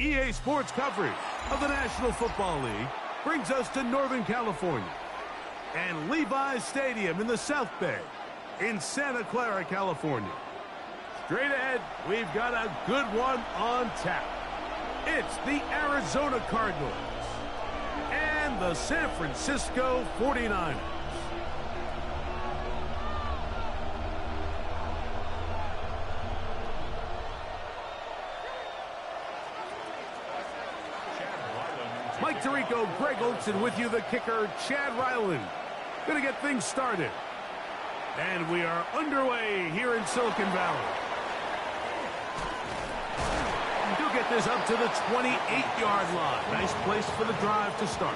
EA Sports coverage of the National Football League brings us to Northern California and Levi's Stadium in the South Bay in Santa Clara, California. Straight ahead, we've got a good one on tap. It's the Arizona Cardinals and the San Francisco 49ers. Mike Tirico, Greg Olson with you, the kicker, Chad Ryland. Going to get things started. And we are underway here in Silicon Valley. He'll get this up to the 28-yard line. Nice place for the drive to start.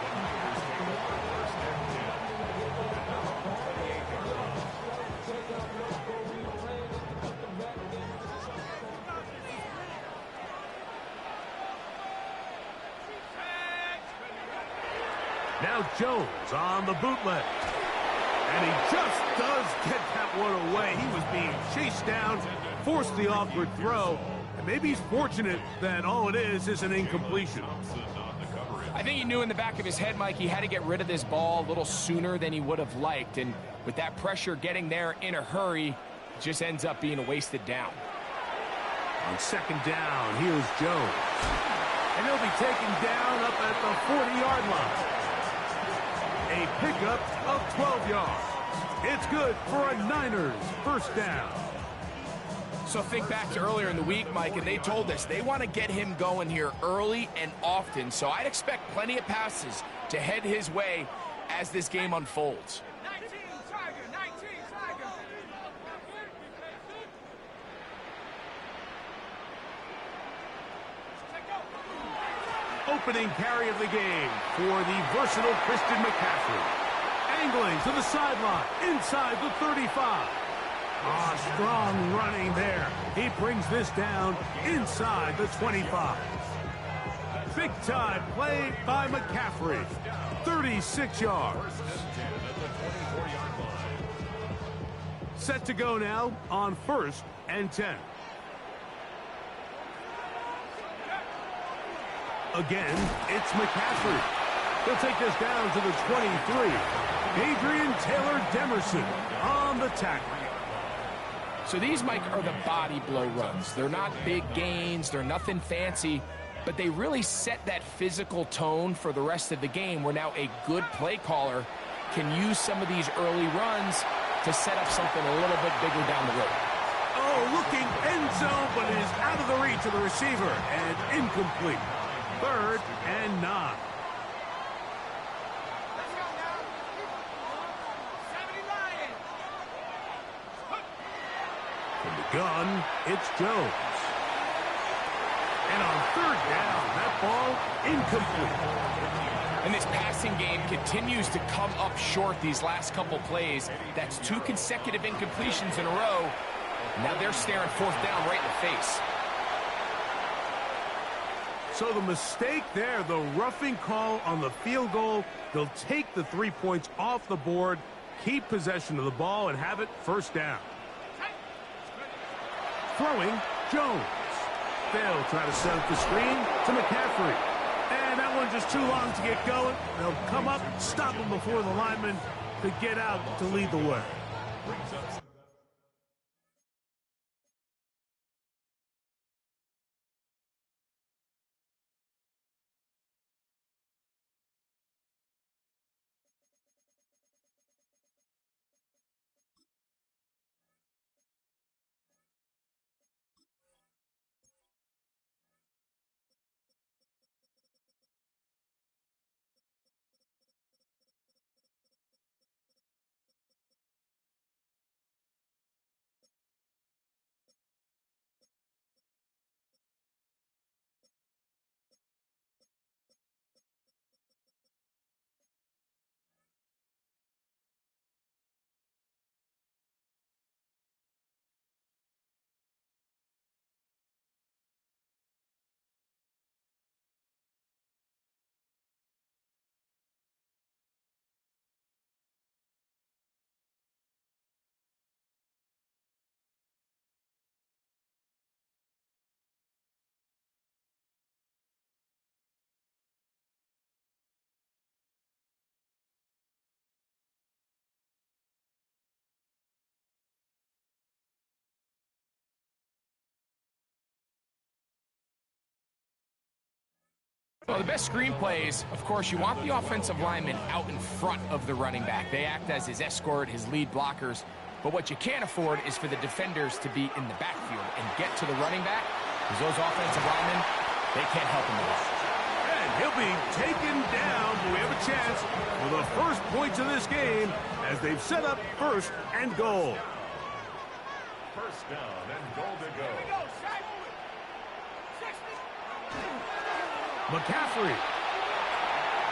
Now Jones on the bootleg. And he just does get that one away. He was being chased down, forced the awkward throw. And maybe he's fortunate that all it is an incompletion. I think he knew in the back of his head, Mike, he had to get rid of this ball a little sooner than he would have liked. And with that pressure getting there in a hurry, it just ends up being a wasted down. On second down, here's Jones. And he'll be taken down up at the 40-yard line. A pickup of 12 yards. It's good for a Niners first down. So think back to earlier in the week, Mike, and they told us they want to get him going here early and often. So I'd expect plenty of passes to head his way as this game unfolds. 19 Tiger. Opening carry of the game for the versatile Christian McCaffrey. Angling to the sideline, inside the 35. Strong running there. He brings this down inside the 25. Big time play by McCaffrey. 36 yards. Set to go now on 1st and 10. Again, it's McCaffrey. He'll take this down to the 23. Adrian Taylor-Demerson on the tackle. So these, Mike, are the body blow runs. They're not big gains. They're nothing fancy. But they really set that physical tone for the rest of the game where now a good play caller can use some of these early runs to set up something a little bit bigger down the road. Looking end zone, but it is out of the reach of the receiver and incomplete. 3rd and 9. Let's go now. 70 Lions. From the gun, it's Jones. And on 3rd down, that ball incomplete. And this passing game continues to come up short these last couple plays. That's 2 consecutive incompletions in a row. Now they're staring 4th down right in the face. So the mistake there, the roughing call on the field goal, they'll take the 3 points off the board, keep possession of the ball, and have it 1st down. Throwing, Jones. They'll try to set up the screen to McCaffrey. And that one just too long to get going. They'll come up, stop him before the lineman could get out to lead the way. Well, the best screenplays, of course, you want the offensive lineman out in front of the running back. They act as his escort, his lead blockers. But what you can't afford is for the defenders to be in the backfield and get to the running back, because those offensive linemen, they can't help him at all. And he'll be taken down, but we have a chance for the first points of this game as they've set up first and goal. First down and goal to go. McCaffrey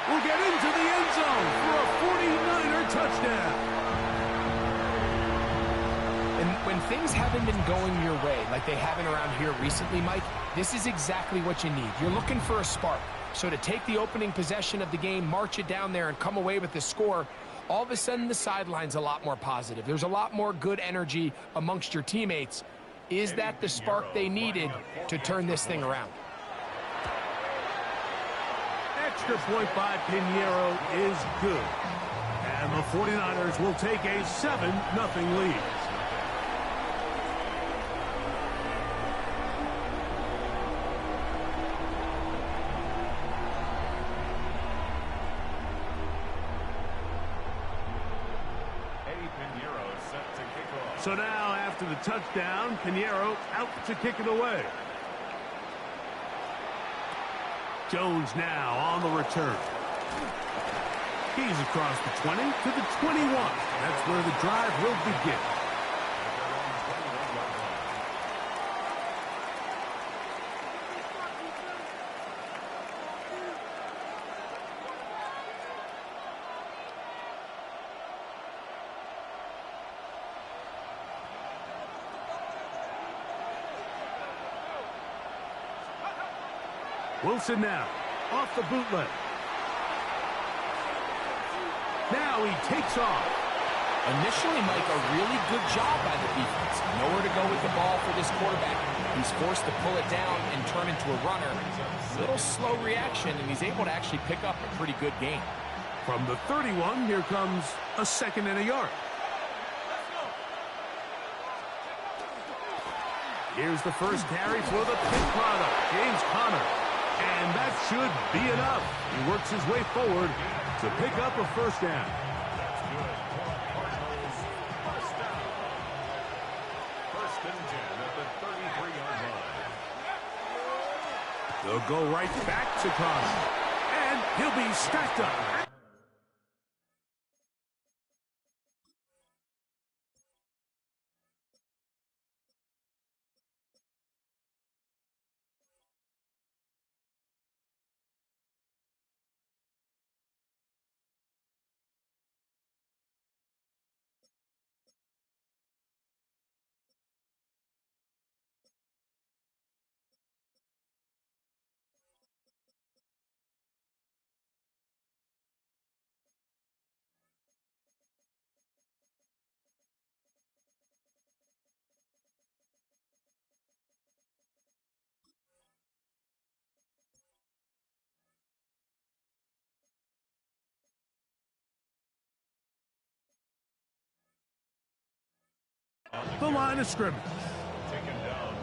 will get into the end zone for a 49er touchdown. And when things haven't been going your way, like they haven't around here recently, Mike, this is exactly what you need. You're looking for a spark. So to take the opening possession of the game, march it down there, and come away with the score, all of a sudden the sideline's a lot more positive. There's a lot more good energy amongst your teammates. Is that the spark they needed to turn this thing around? Extra point by Pinheiro is good. And the 49ers will take a 7-0 lead. So now, after the touchdown, Pinheiro out to kick it away. Jones now on the return. He's across the 20 to the 21. That's where the drive will begin. Wilson now, off the bootleg. Now he takes off. Initially, Mike, a really good job by the defense. Nowhere to go with the ball for this quarterback. He's forced to pull it down and turn into a runner. Little slow reaction, and he's able to actually pick up a pretty good gain. From the 31, here comes a 2nd and a yard. Here's the first carry for the Pitt product, James Conner. And that should be enough. He works his way forward to pick up a first down. First and 10 at the 33-yard line. They'll go right back to Conner. And he'll be stacked up. The line of scrimmage.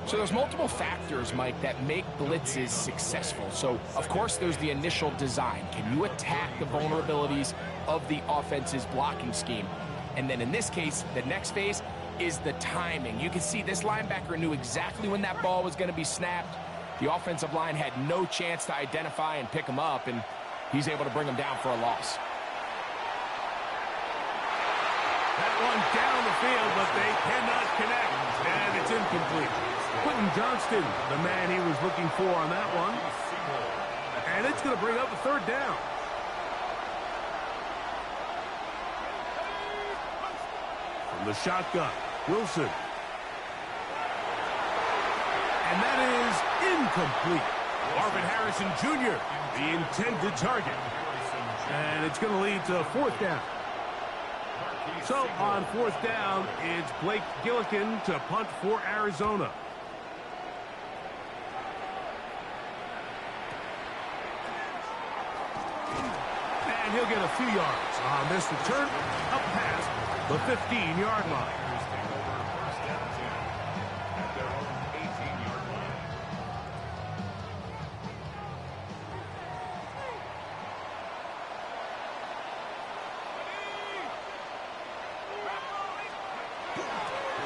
So there's multiple factors, Mike, that make blitzes successful. So, of course, there's the initial design. Can you attack the vulnerabilities of the offense's blocking scheme? And then in this case, the next phase is the timing. You can see this linebacker knew exactly when that ball was going to be snapped. The offensive line had no chance to identify and pick him up, and he's able to bring him down for a loss. That one down the field, but they cannot connect, and it's incomplete. Quentin Johnston, the man he was looking for on that one. And it's going to bring up a 3rd down. From the shotgun, Wilson. And that is incomplete. Marvin Harrison Jr., the intended target. And it's going to lead to 4th down. So on 4th down, it's Blake Gillikin to punt for Arizona. And he'll get a few yards on this return up past the 15-yard line. At their own 18-yard line.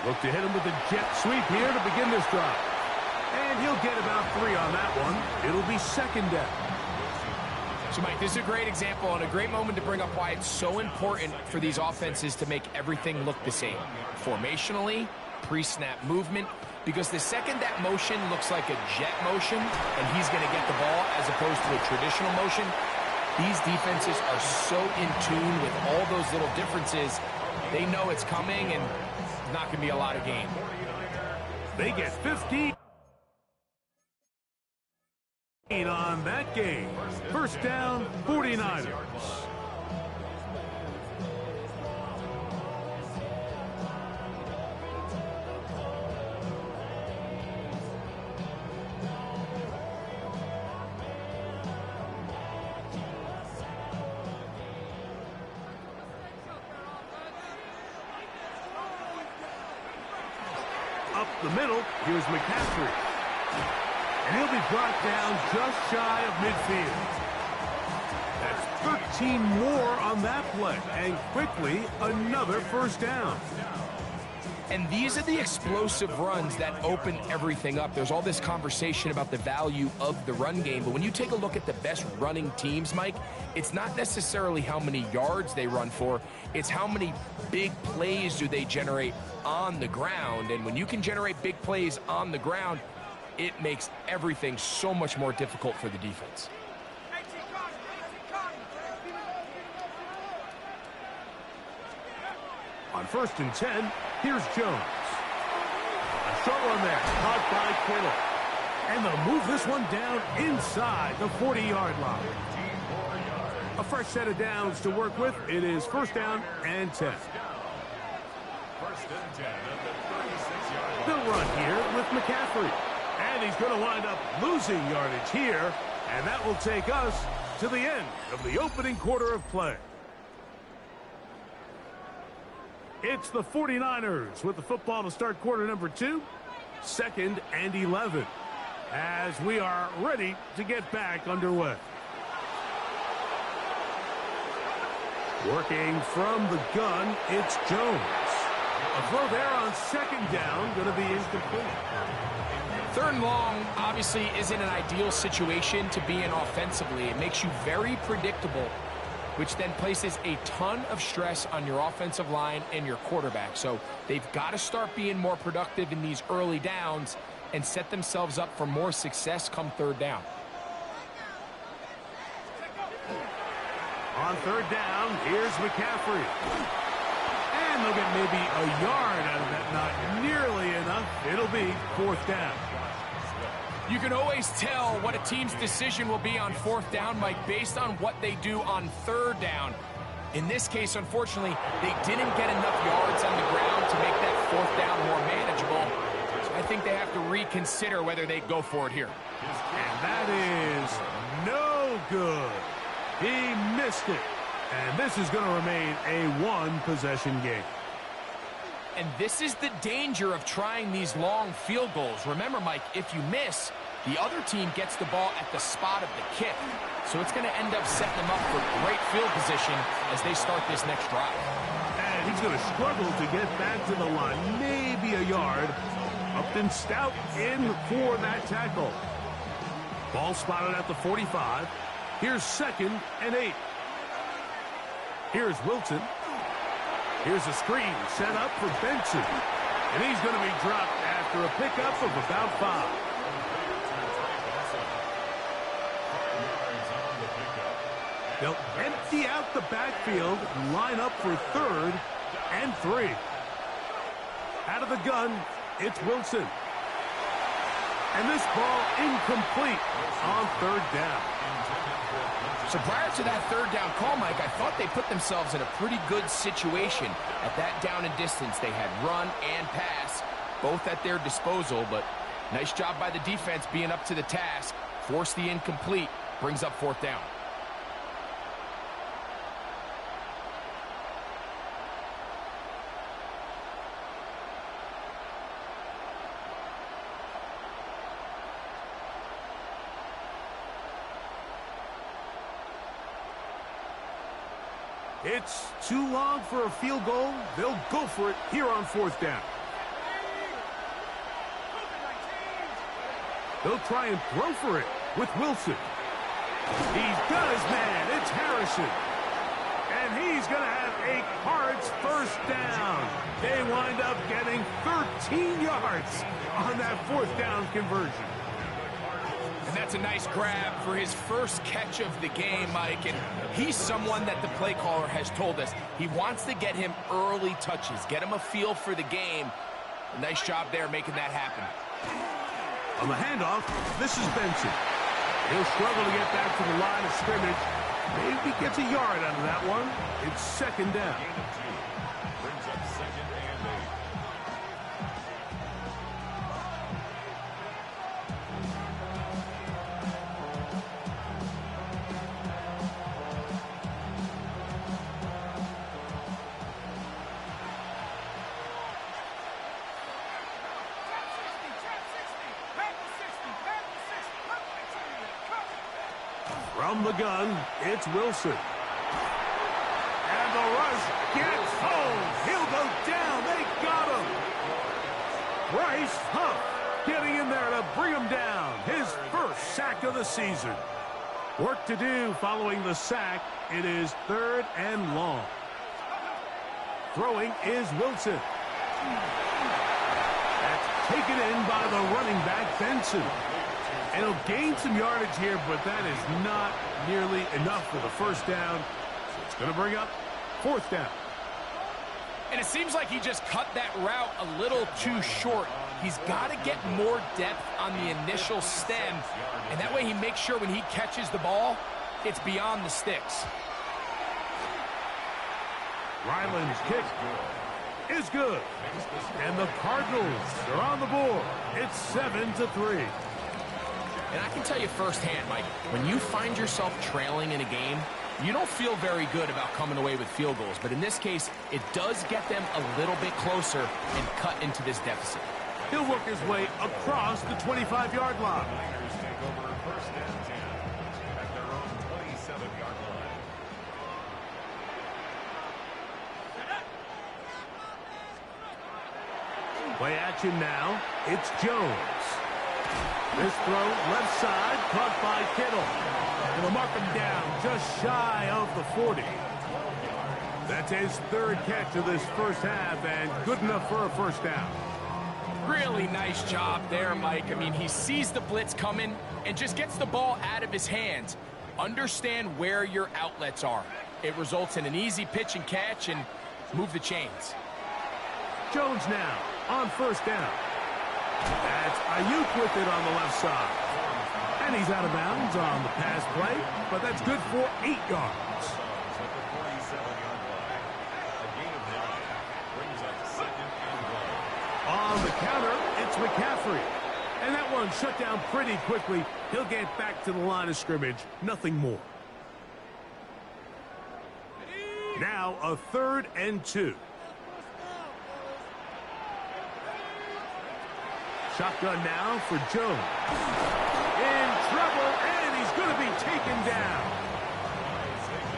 Look to hit him with a jet sweep here to begin this drive. And he'll get about 3 on that one. It'll be second down. So, Mike, this is a great example and a great moment to bring up why it's so important for these offenses to make everything look the same. Formationally, pre-snap movement, because the second that motion looks like a jet motion and he's going to get the ball as opposed to a traditional motion, these defenses are so in tune with all those little differences. They know it's coming and it's not going to be a lot of gain. They get 15 on that game. First down, 49ers. Up the middle, here's McCaffrey. And he'll be brought down just shy of midfield. That's 13 more on that play. And quickly, another first down. And these are the explosive runs that open everything up. There's all this conversation about the value of the run game, but when you take a look at the best running teams, Mike, it's not necessarily how many yards they run for, it's how many big plays do they generate on the ground. And when you can generate big plays on the ground, it makes everything so much more difficult for the defense. On first and 10, here's Jones. A short one there, caught by Kittle. And they'll move this one down inside the 40-yard line. A fresh set of downs to work with. It is first down and 10. First and 10 at the 36-yard line. They'll run here with McCaffrey. And he's going to wind up losing yardage here. And that will take us to the end of the opening quarter of play. It's the 49ers with the football to start quarter number 2. Second and 11. As we are ready to get back underway. Working from the gun, it's Jones. A throw there on second down, going to be incomplete. Third and long obviously isn't an ideal situation to be in offensively. It makes you very predictable, which then places a ton of stress on your offensive line and your quarterback. So they've got to start being more productive in these early downs and set themselves up for more success come third down. On third down, here's McCaffrey. And they'll get maybe a yard out of that. Not nearly enough. It'll be fourth down. You can always tell what a team's decision will be on fourth down, Mike, based on what they do on third down. In this case, unfortunately, they didn't get enough yards on the ground to make that fourth down more manageable. So I think they have to reconsider whether they go for it here. And that is no good. He missed it. And this is going to remain a one-possession game. And this is the danger of trying these long field goals. Remember, Mike, if you miss, the other team gets the ball at the spot of the kick. So it's going to end up setting them up for great field position as they start this next drive. And he's going to struggle to get back to the line. Maybe a yard. Upton Stout in for that tackle. Ball spotted at the 45. Here's second and 8. Here's Wilson. Here's a screen set up for Benson. And he's going to be dropped after a pickup of about 5. They'll empty out the backfield, line up for third and 3. Out of the gun, it's Wilson. And this ball incomplete on third down. So prior to that third down call, Mike, I thought they put themselves in a pretty good situation. At that down and distance, they had run and pass, both at their disposal, but nice job by the defense being up to the task. Force the incomplete, brings up fourth down. It's too long for a field goal. They'll go for it here on fourth down. He'll try and throw for it with Wilson. He's got his man. It's Harrison. And he's going to have a Cards first down. They wind up getting 13 yards on that fourth down conversion. And that's a nice grab for his first catch of the game, Mike. And he's someone that the play caller has told us he wants to get him early touches, get him a feel for the game. A nice job there making that happen. On the handoff, this is Benson. He'll struggle to get back to the line of scrimmage. Maybe gets a yard out of that one. It's second down. Gain of 2. Brings up 2nd and 8. From the gun, it's Wilson. And the rush gets home. He'll go down. They got him. Bryce Huff getting in there to bring him down. His first sack of the season. Work to do following the sack. It is 3rd and long. Throwing is Wilson. That's taken in by the running back, Benson. And he'll gain some yardage here, but that is not nearly enough for the first down. So it's going to bring up 4th down. And it seems like he just cut that route a little too short. He's got to get more depth on the initial stem, and that way he makes sure when he catches the ball, it's beyond the sticks. Ryland's kick is good. And the Cardinals are on the board. It's 7-3. And I can tell you firsthand, Mike, when you find yourself trailing in a game, you don't feel very good about coming away with field goals. But in this case, it does get them a little bit closer and cut into this deficit. He'll work his way across the 25-yard line. Niners take over 1st and 10 at their own 27-yard line. Play action now. It's Jones. This throw left side caught by Kittle. And they'll mark him down just shy of the 40. That's his 3rd catch of this first half and good enough for a first down. Really nice job there, Mike. I mean, he sees the blitz coming and just gets the ball out of his hands. Understand where your outlets are. It results in an easy pitch and catch and move the chains. Jones now on first down. That's Ayuk with it on the left side. And he's out of bounds on the pass play, but that's good for 8 yards. At the 47-yard line. A gain of 9 brings up 2nd and 1. On the counter, it's McCaffrey. And that one shut down pretty quickly. He'll get back to the line of scrimmage. Nothing more. Now a 3rd and 2. Shotgun now for Jones. In trouble, and he's going to be taken down.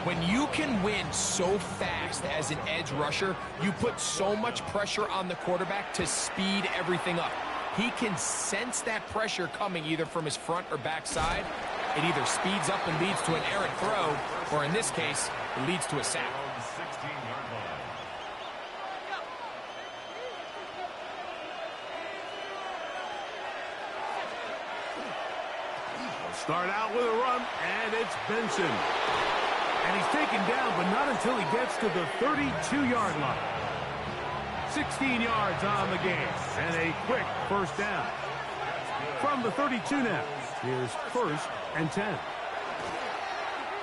When you can win so fast as an edge rusher, you put so much pressure on the quarterback to speed everything up. He can sense that pressure coming either from his front or back side. It either speeds up and leads to an errant throw, or in this case, it leads to a sack. 16-yard line. Start out with a run, and it's Benson. And he's taken down, but not until he gets to the 32-yard line. 16 yards on the game, and a quick first down. From the 32 now, here's 1st and 10.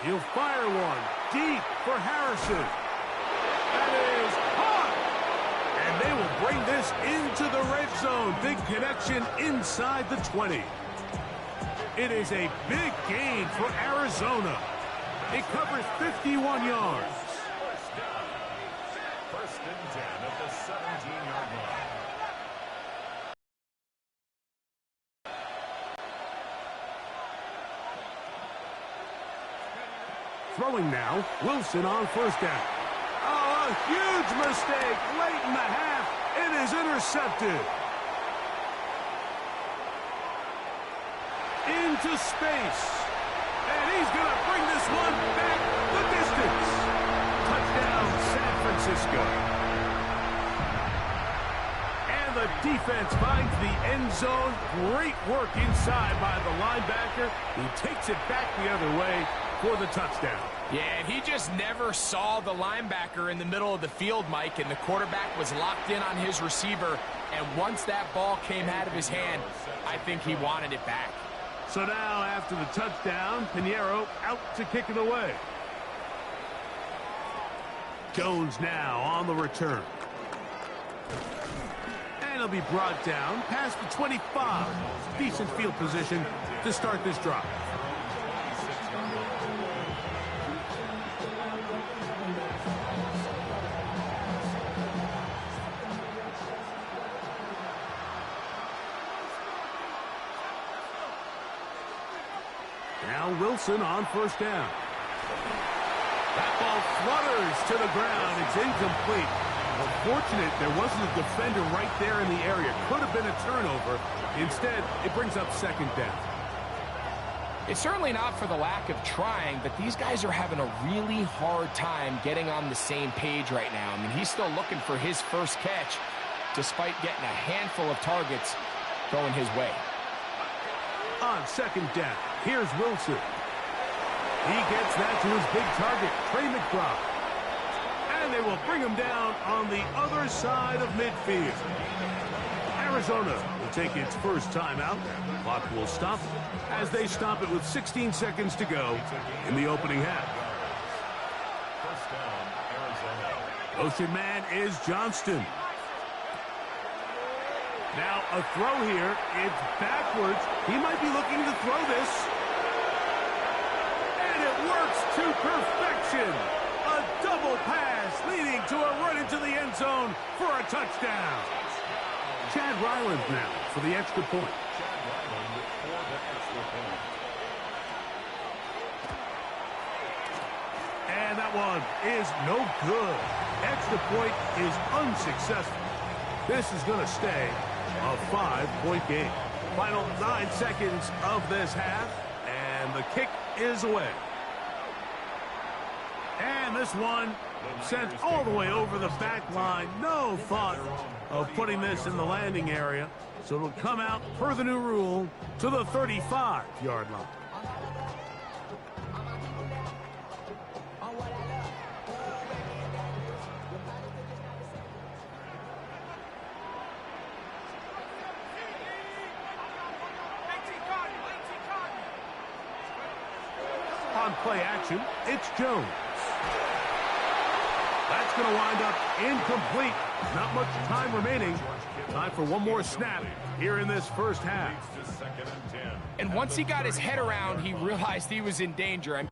He'll fire one deep for Harrison. That is caught! And they will bring this into the red zone. Big connection inside the 20. It is a big gain for Arizona. It covers 51 yards. First down. 1st and 10 at the 17-yard line. Throwing now, Wilson on first down. Oh, a huge mistake late in the half. It is intercepted. into space. And he's going to bring this one back the distance. Touchdown, San Francisco. And the defense finds the end zone. Great work inside by the linebacker. He takes it back the other way for the touchdown. Yeah, and he just never saw the linebacker in the middle of the field, Mike, and the quarterback was locked in on his receiver, and once that ball came out of his hand, I think he wanted it back. So now, after the touchdown, Pinheiro out to kick it away. Jones now on the return. And he'll be brought down past the 25. Decent field position to start this drive. Now Wilson on first down. That ball flutters to the ground. It's incomplete. Unfortunate there wasn't a defender right there in the area. Could have been a turnover. Instead, it brings up second down. It's certainly not for the lack of trying, but these guys are having a really hard time getting on the same page right now. I mean, he's still looking for his first catch, despite getting a handful of targets going his way. On second down, here's Wilson. He gets that to his big target, Trey McBride. And they will bring him down on the other side of midfield. Arizona will take its first timeout. Clock will stop as they stop it with 16 seconds to go in the opening half. First down, Arizona. Motion man is Johnston. Now a throw here. It's backwards. He might be looking to throw this. And it works to perfection. A double pass leading to a run into the end zone for a touchdown. Chad Ryland now for the extra point. Chad Ryland for the extra point. And that one is no good. Extra point is unsuccessful. This is going to stay a 5-point game. Final 9 seconds of this half, and the kick is away. And this one sent all the way over the back line. No thought of putting this in the landing area. So it'll come out, per the new rule, to the 35-yard line. On play action, it's Jones. That's going to wind up incomplete. Not much time remaining. Time for one more snap here in this first half. And once he got his head around, he realized he was in danger.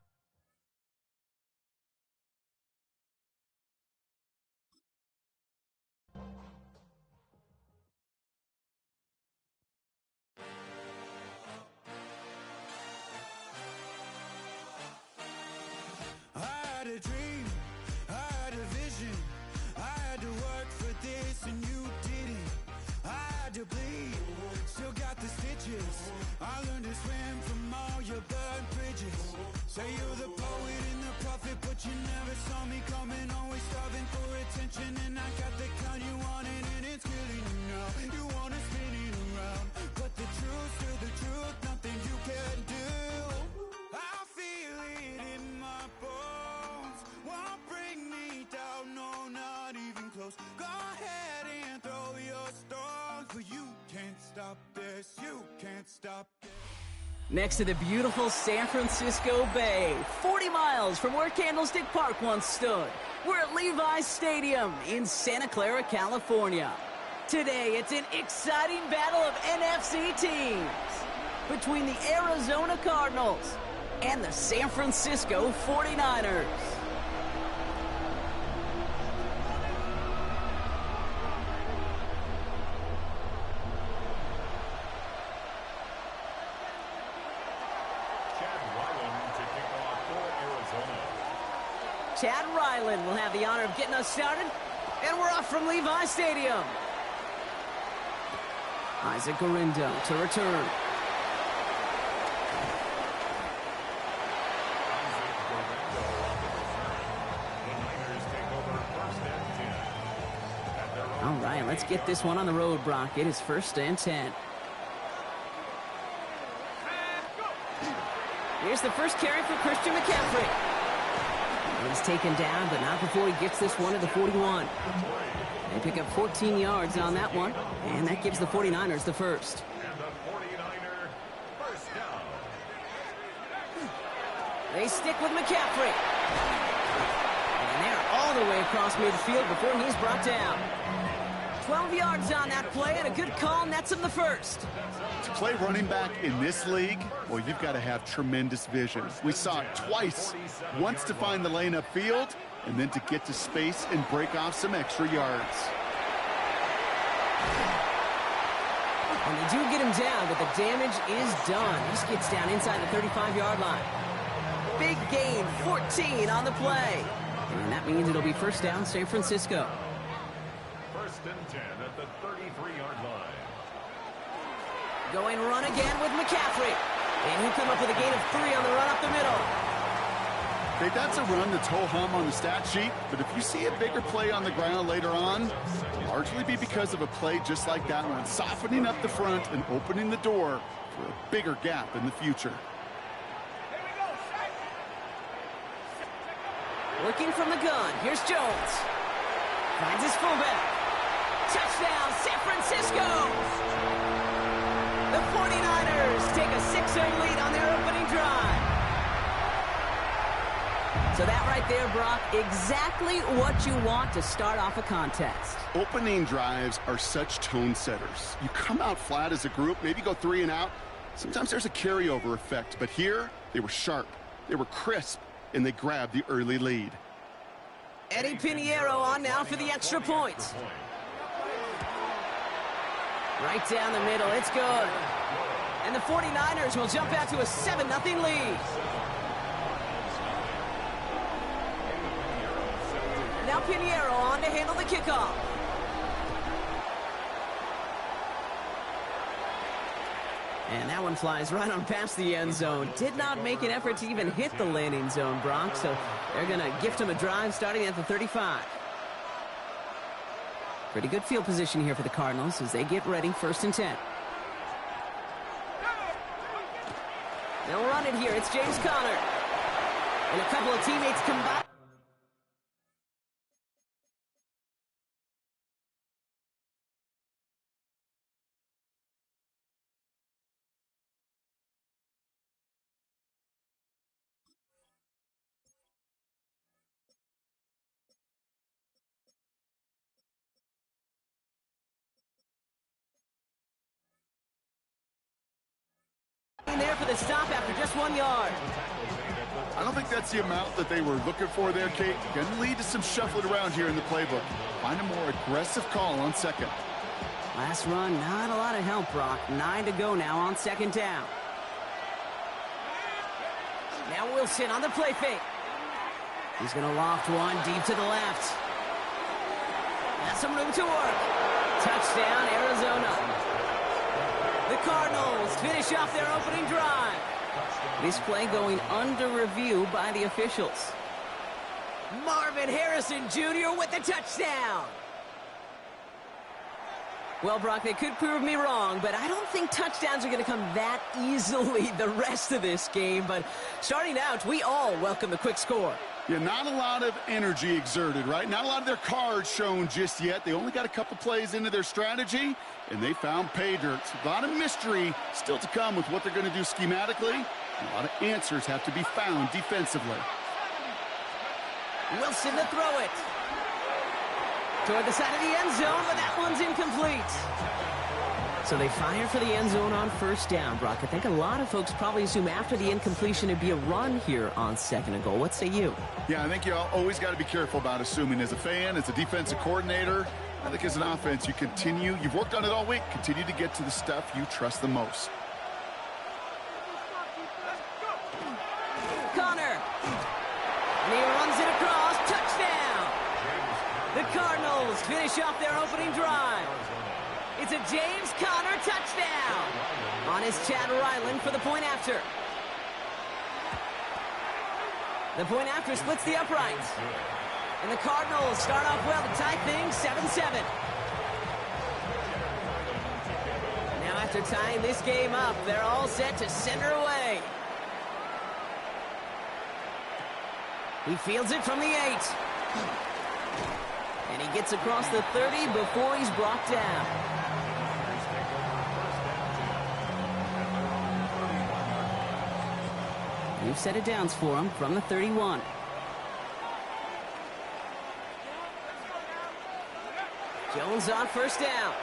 I learned to swim from all your burnt bridges. Say you're the poet and the prophet, but you never saw me coming. Always starving for attention, and I got the kind you wanted, and it's killing you now. You wanna spin it around, but the truth's still the truth. Nothing you can do. I feel it in my bones. Won't bring me down, no, not even close. Go ahead and throw your stones, but you can't stop this. You can't stop this. Next to the beautiful San Francisco Bay, 40 miles from where Candlestick Park once stood. We're at Levi's Stadium in Santa Clara, California. Today, it's an exciting battle of NFC teams between the Arizona Cardinals and the San Francisco 49ers. Chad Ryland will have the honor of getting us started, and we're off from Levi's Stadium. Isaac Gurindo to return. All right, let's get this one on the road, Brock. It is 1st and 10. Here's the first carry for Christian McCaffrey. He's taken down, but not before he gets this one to the 41. They pick up 14 yards on that one, and that gives the 49ers the first. And the 49er first down. They stick with McCaffrey. And they're all the way across midfield before he's brought down. 12 yards on that play, and a good call nets him the first. To play running back in this league, well, you've got to have tremendous vision. We saw it twice. Once to find the lane upfield, and then to get to space and break off some extra yards. And they do get him down, but the damage is done. He gets down inside the 35-yard line. Big gain, 14 on the play. And that means it'll be first down, San Francisco. 1st and 10 at the 33-yard line. Going run again with McCaffrey. And he'll come up with a gain of 3 on the run up the middle. Okay, that's a run that's ho-hum on the stat sheet, but if you see a bigger play on the ground later on, largely be because of a play just like that one, softening up the front and opening the door for a bigger gap in the future. Working from the gun. Here's Jones. Finds his fullback. Touchdown, San Francisco! The 49ers take a 6-0 lead on their opening drive. So that right there, Brock, exactly what you want to start off a contest. Opening drives are such tone setters. You come out flat as a group, maybe go 3 and out. Sometimes there's a carryover effect, but here they were sharp, they were crisp, and they grabbed the early lead. Eddie Pinheiro on now for the extra point. Right down the middle, it's good. And the 49ers will jump out to a 7-0 lead. Now Pinheiro on to handle the kickoff. And that one flies right on past the end zone. Did not make an effort to even hit the landing zone, Brock, so they're going to gift him a drive starting at the 35. Pretty good field position here for the Cardinals as they get ready, 1st and 10. They'll run it here. It's James Conner. And a couple of teammates combine. There for the stop after just 1 yard. I don't think that's the amount that they were looking for there, Kate. Going to lead to some shuffling around here in the playbook. Find a more aggressive call on 2nd. Last run, not a lot of help, Brock. 9 to go now on 2nd down. Now Wilson on the play fake. He's going to loft one deep to the left. That's some room to work. Touchdown, Arizona. The Cardinals finish off their opening drive. This play going under review by the officials. Marvin Harrison Jr. with the touchdown. Well, Brock, they could prove me wrong, but I don't think touchdowns are going to come that easily the rest of this game. But starting out, we all welcome the quick score. Yeah, not a lot of energy exerted, right? Not a lot of their cards shown just yet. They only got a couple plays into their strategy, and they found pay dirt. A lot of mystery still to come with what they're going to do schematically. A lot of answers have to be found defensively. Wilson to throw it. Toward the side of the end zone, but that one's incomplete. So they fire for the end zone on 1st down, Brock. I think a lot of folks probably assume after the incompletion it'd be a run here on 2nd and goal. What say you? Yeah, I think you always got to be careful about assuming. As a fan, as a defensive coordinator, I think as an offense, you've worked on it all week, continue to get to the stuff you trust the most. Conner. And he runs it across. Touchdown. The Cardinals finish off their opening drive. It's a James Conner touchdown. On is Chad Ryland for the point after. The point after splits the uprights. And the Cardinals start off well to tie things 7-7. After tying this game up, they're all set to send her away. He fields it from the 8. And he gets across the 30 before he's brought down. New set of downs for him from the 31. Jones on first down.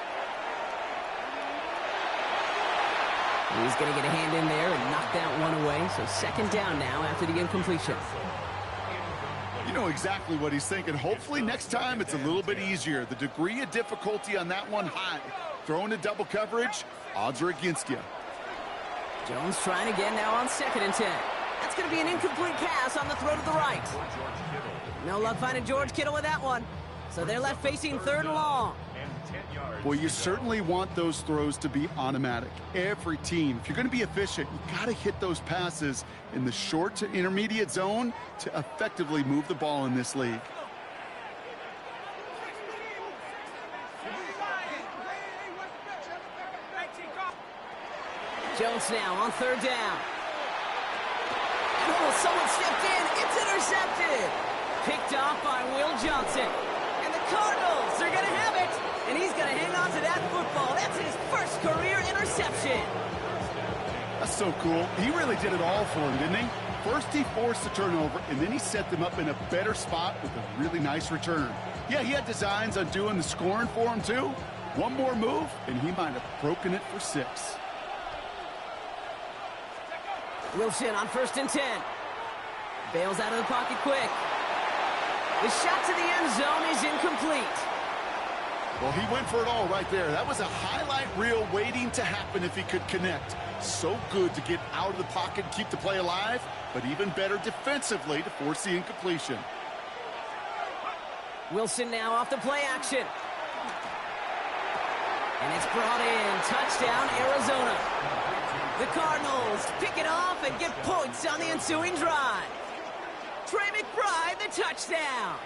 He's going to get a hand in there and knock that one away. So second down now after the incompletion. You know exactly what he's thinking. Hopefully next time it's a little bit easier. The degree of difficulty on that one high. Throwing to double coverage, odds are against you. Jones trying again now on 2nd and 10. That's going to be an incomplete pass on the throw to the right. No luck finding George Kittle with that one. So they're left facing 3rd and long. Well, you certainly want those throws to be automatic. Every team, if you're going to be efficient, you got to hit those passes in the short to intermediate zone to effectively move the ball in this league. Jones now on 3rd down. Oh, someone stepped in. It's intercepted. Picked off by Will Johnson. And the Cardinals are going to have it. And he's going to hang on to that football. That's his first career interception. That's so cool. He really did it all for him, didn't he? First he forced the turnover, and then he set them up in a better spot with a really nice return. Yeah, he had designs on doing the scoring for him, too. One more move, and he might have broken it for 6. Wilson on 1st and 10. Bails out of the pocket quick. The shot to the end zone is incomplete. Well, he went for it all right there. That was a highlight reel waiting to happen if he could connect. So good to get out of the pocket and keep the play alive, but even better defensively to force the incompletion. Wilson now off the play action. And it's brought in. Touchdown, Arizona. The Cardinals pick it off and get points on the ensuing drive. Trey McBride, the touchdown.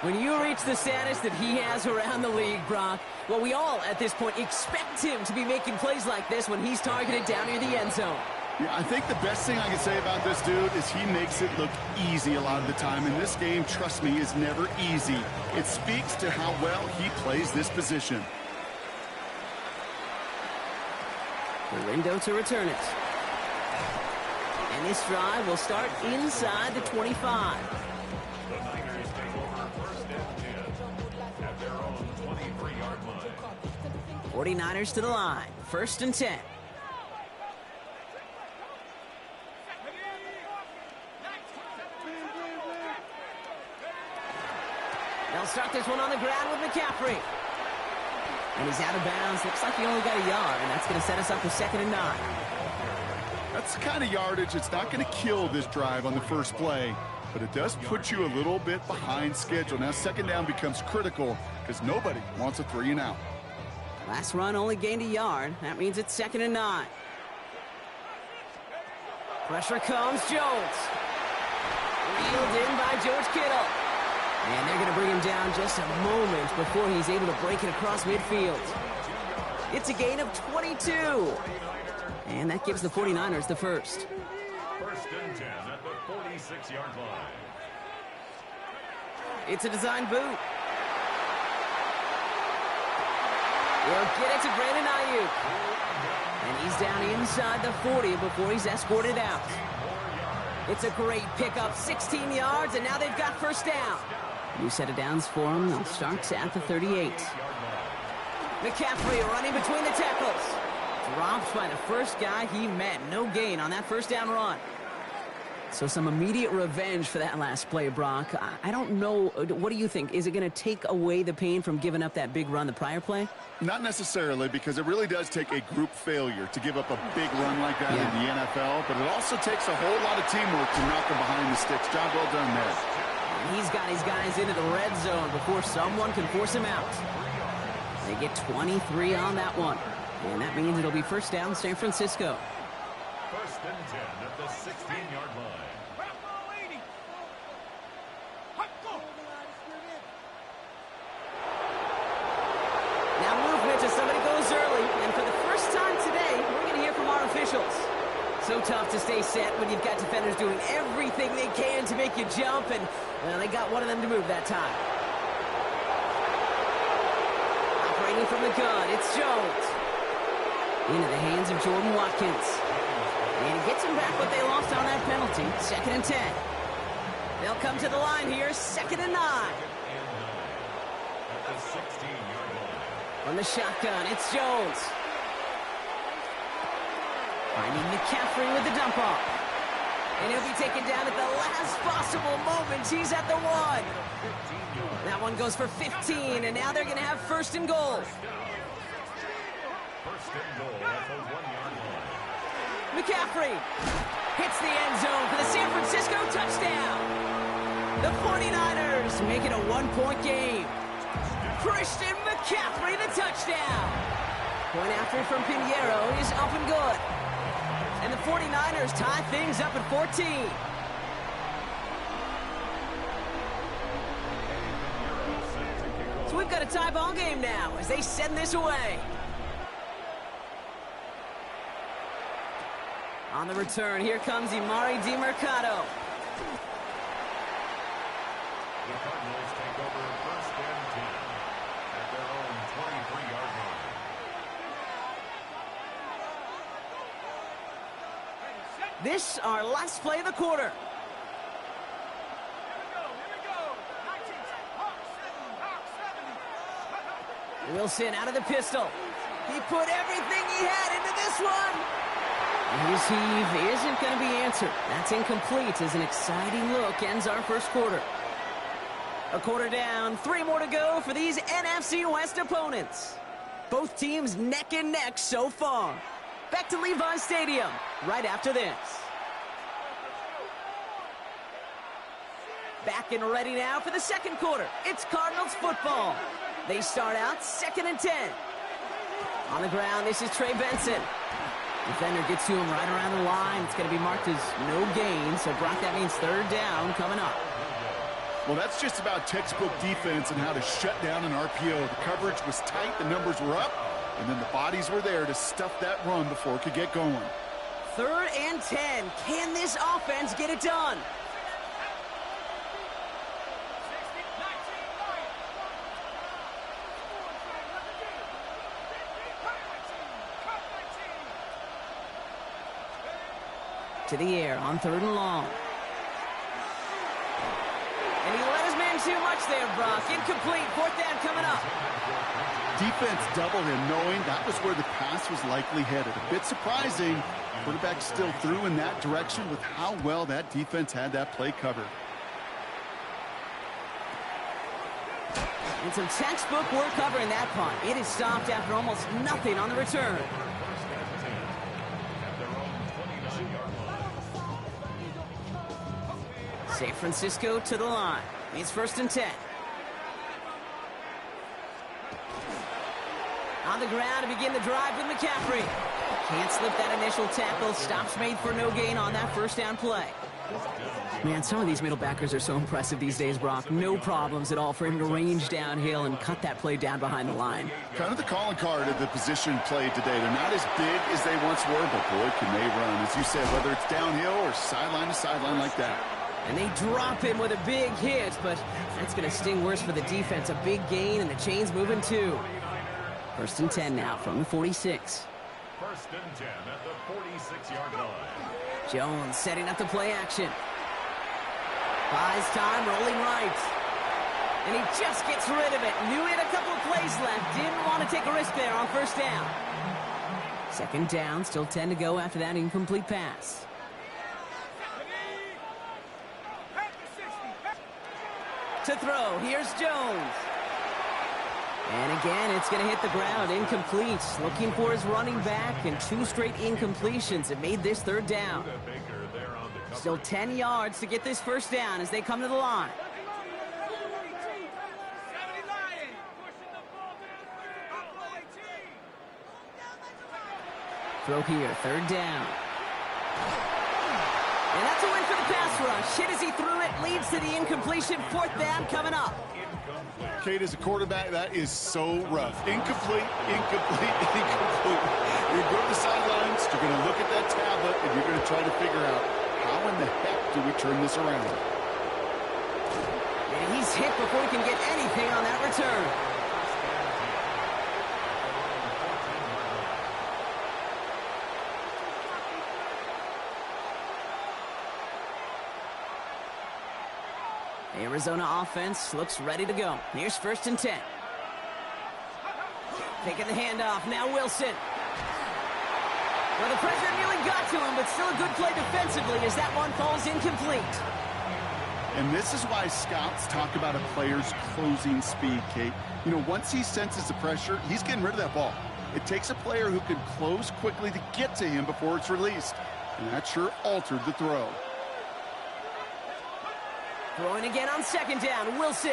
When you reach the status that he has around the league, Brock, well, we all at this point expect him to be making plays like this when he's targeted down near the end zone. Yeah, I think the best thing I can say about this dude is he makes it look easy a lot of the time. And this game, trust me, is never easy. It speaks to how well he plays this position. Lindo to return it. And this drive will start inside the 25. The Niners take over 1st and 10 at their own 23-yard line. 49ers to the line. 1st and 10. They'll start this one on the ground with McCaffrey. And he's out of bounds. Looks like he only got a yard, and that's going to set us up for 2nd and 9. That's the kind of yardage that's not going to kill this drive on the first play, but it does put you a little bit behind schedule. Now 2nd down becomes critical because nobody wants a 3 and out. Last run only gained a yard. That means it's 2nd and 9. Pressure comes, Jones. Reeled in by George Kittle. And they're going to bring him down just a moment before he's able to break it across midfield. It's a gain of 22. And that gives the 49ers the first. 1st and 10 at the 46-yard line. It's a design boot. We'll get it to Brandon Ayuk. And he's down inside the 40 before he's escorted out. It's a great pickup, 16 yards, and now they've got 1st down. New set of downs for him. They'll start at the 38. McCaffrey running between the tackles. Dropped by the first guy he met. No gain on that 1st down run. So some immediate revenge for that last play, Brock. I don't know. What do you think? Is it going to take away the pain from giving up that big run the prior play? Not necessarily, because it really does take a group failure to give up a big run like that in the NFL, but it also takes a whole lot of teamwork to knock them behind the sticks. Job well done there. And he's got his guys into the red zone before someone can force him out. They get 23 on that one. And that means it'll be 1st down San Francisco. 1st and 10 at the 16-yard line. Now movement to somebody goes early, and for the first time today, we're going to hear from our officials. So tough to stay set when you've got defenders doing everything they can to make you jump, and well, they got one of them to move that time. Operating from the gun, it's Jones. Into the hands of Jordan Watkins. And he gets them back what they lost on that penalty. 2nd and 10. They'll come to the line here, 2nd and 9. From the shotgun, it's Jones. Finding McCaffrey with the dump off. And he'll be taken down at the last possible moment. He's at the 1. That one goes for 15, and now they're going to have 1st and goal. McCaffrey hits the end zone for the San Francisco touchdown. The 49ers make it a 1-point game. Christian McCaffrey, the touchdown. Point after from Pinheiro is up and good. And the 49ers tie things up at 14. So we've got a tie ball game now as they send this away. On the return, here comes Emari Demercado. The Cardinals take over 1st and 10 at their own 23-yard line. This our last play of the quarter. Wilson out of the pistol. He put everything he had into this one. His heave isn't going to be answered. That's incomplete as an exciting look ends our 1st quarter. A quarter down, 3 more to go for these NFC West opponents. Both teams neck and neck so far. Back to Levi's Stadium right after this. Back and ready now for the 2nd quarter. It's Cardinals football. They start out 2nd and 10. On the ground, this is Trey Benson. Defender gets to him right around the line. It's going to be marked as no gain. So, Brock, that means 3rd down coming up. Well, that's just about textbook defense and how to shut down an RPO. The coverage was tight, the numbers were up, and then the bodies were there to stuff that run before it could get going. 3rd and 10. Can this offense get it done? To the air on 3rd and long. And he let his man too much there, Brock. Incomplete. 4th down coming up. Defense doubled him, knowing that was where the pass was likely headed. A bit surprising. Quarterback still threw in that direction with how well that defense had that play covered. And some textbook work covering that punt. It is stopped after almost nothing on the return. San Francisco to the line. It's 1st and 10. On the ground to begin the drive with McCaffrey. Can't slip that initial tackle. Stops made for no gain on that 1st down play. Man, some of these middle backers are so impressive these days, Brock. No problems at all for him to range downhill and cut that play down behind the line. Kind of the calling card of the position played today. They're not as big as they once were, but boy, can they run. As you said, whether it's downhill or sideline to sideline like that. And they drop him with a big hit, but that's going to sting worse for the defense. A big gain, and the chain's moving too. 1st and 10 now from the 46. 1st and 10 at the 46-yard line. Jones setting up the play action. Buys time, rolling right. And he just gets rid of it. Knew he had a couple of plays left. Didn't want to take a risk there on 1st down. 2nd down, still 10 to go after that incomplete pass. To throw, here's Jones. And again, it's going to hit the ground, incomplete. Looking for his running back, and 2 straight incompletions have made this 3rd down. Still 10 yards to get this 1st down as they come to the line. Throw here, 3rd down. And that's a win for the pass rush. Hit as he threw it, leads to the incompletion. 4th down coming up. Kate, as a quarterback, that is so rough. Incomplete, incomplete, incomplete. You go to the sidelines, you're going to look at that tablet, and you're going to try to figure out how in the heck do we turn this around. And he's hit before he can get anything on that return. Arizona offense looks ready to go. Here's 1st and 10. Taking the handoff. Now Wilson. Well, the pressure nearly got to him, but still a good play defensively as that one falls incomplete. And this is why scouts talk about a player's closing speed, Kate. You know, once he senses the pressure, he's getting rid of that ball. It takes a player who can close quickly to get to him before it's released. And that sure altered the throw. Throwing again on 2nd down. Wilson.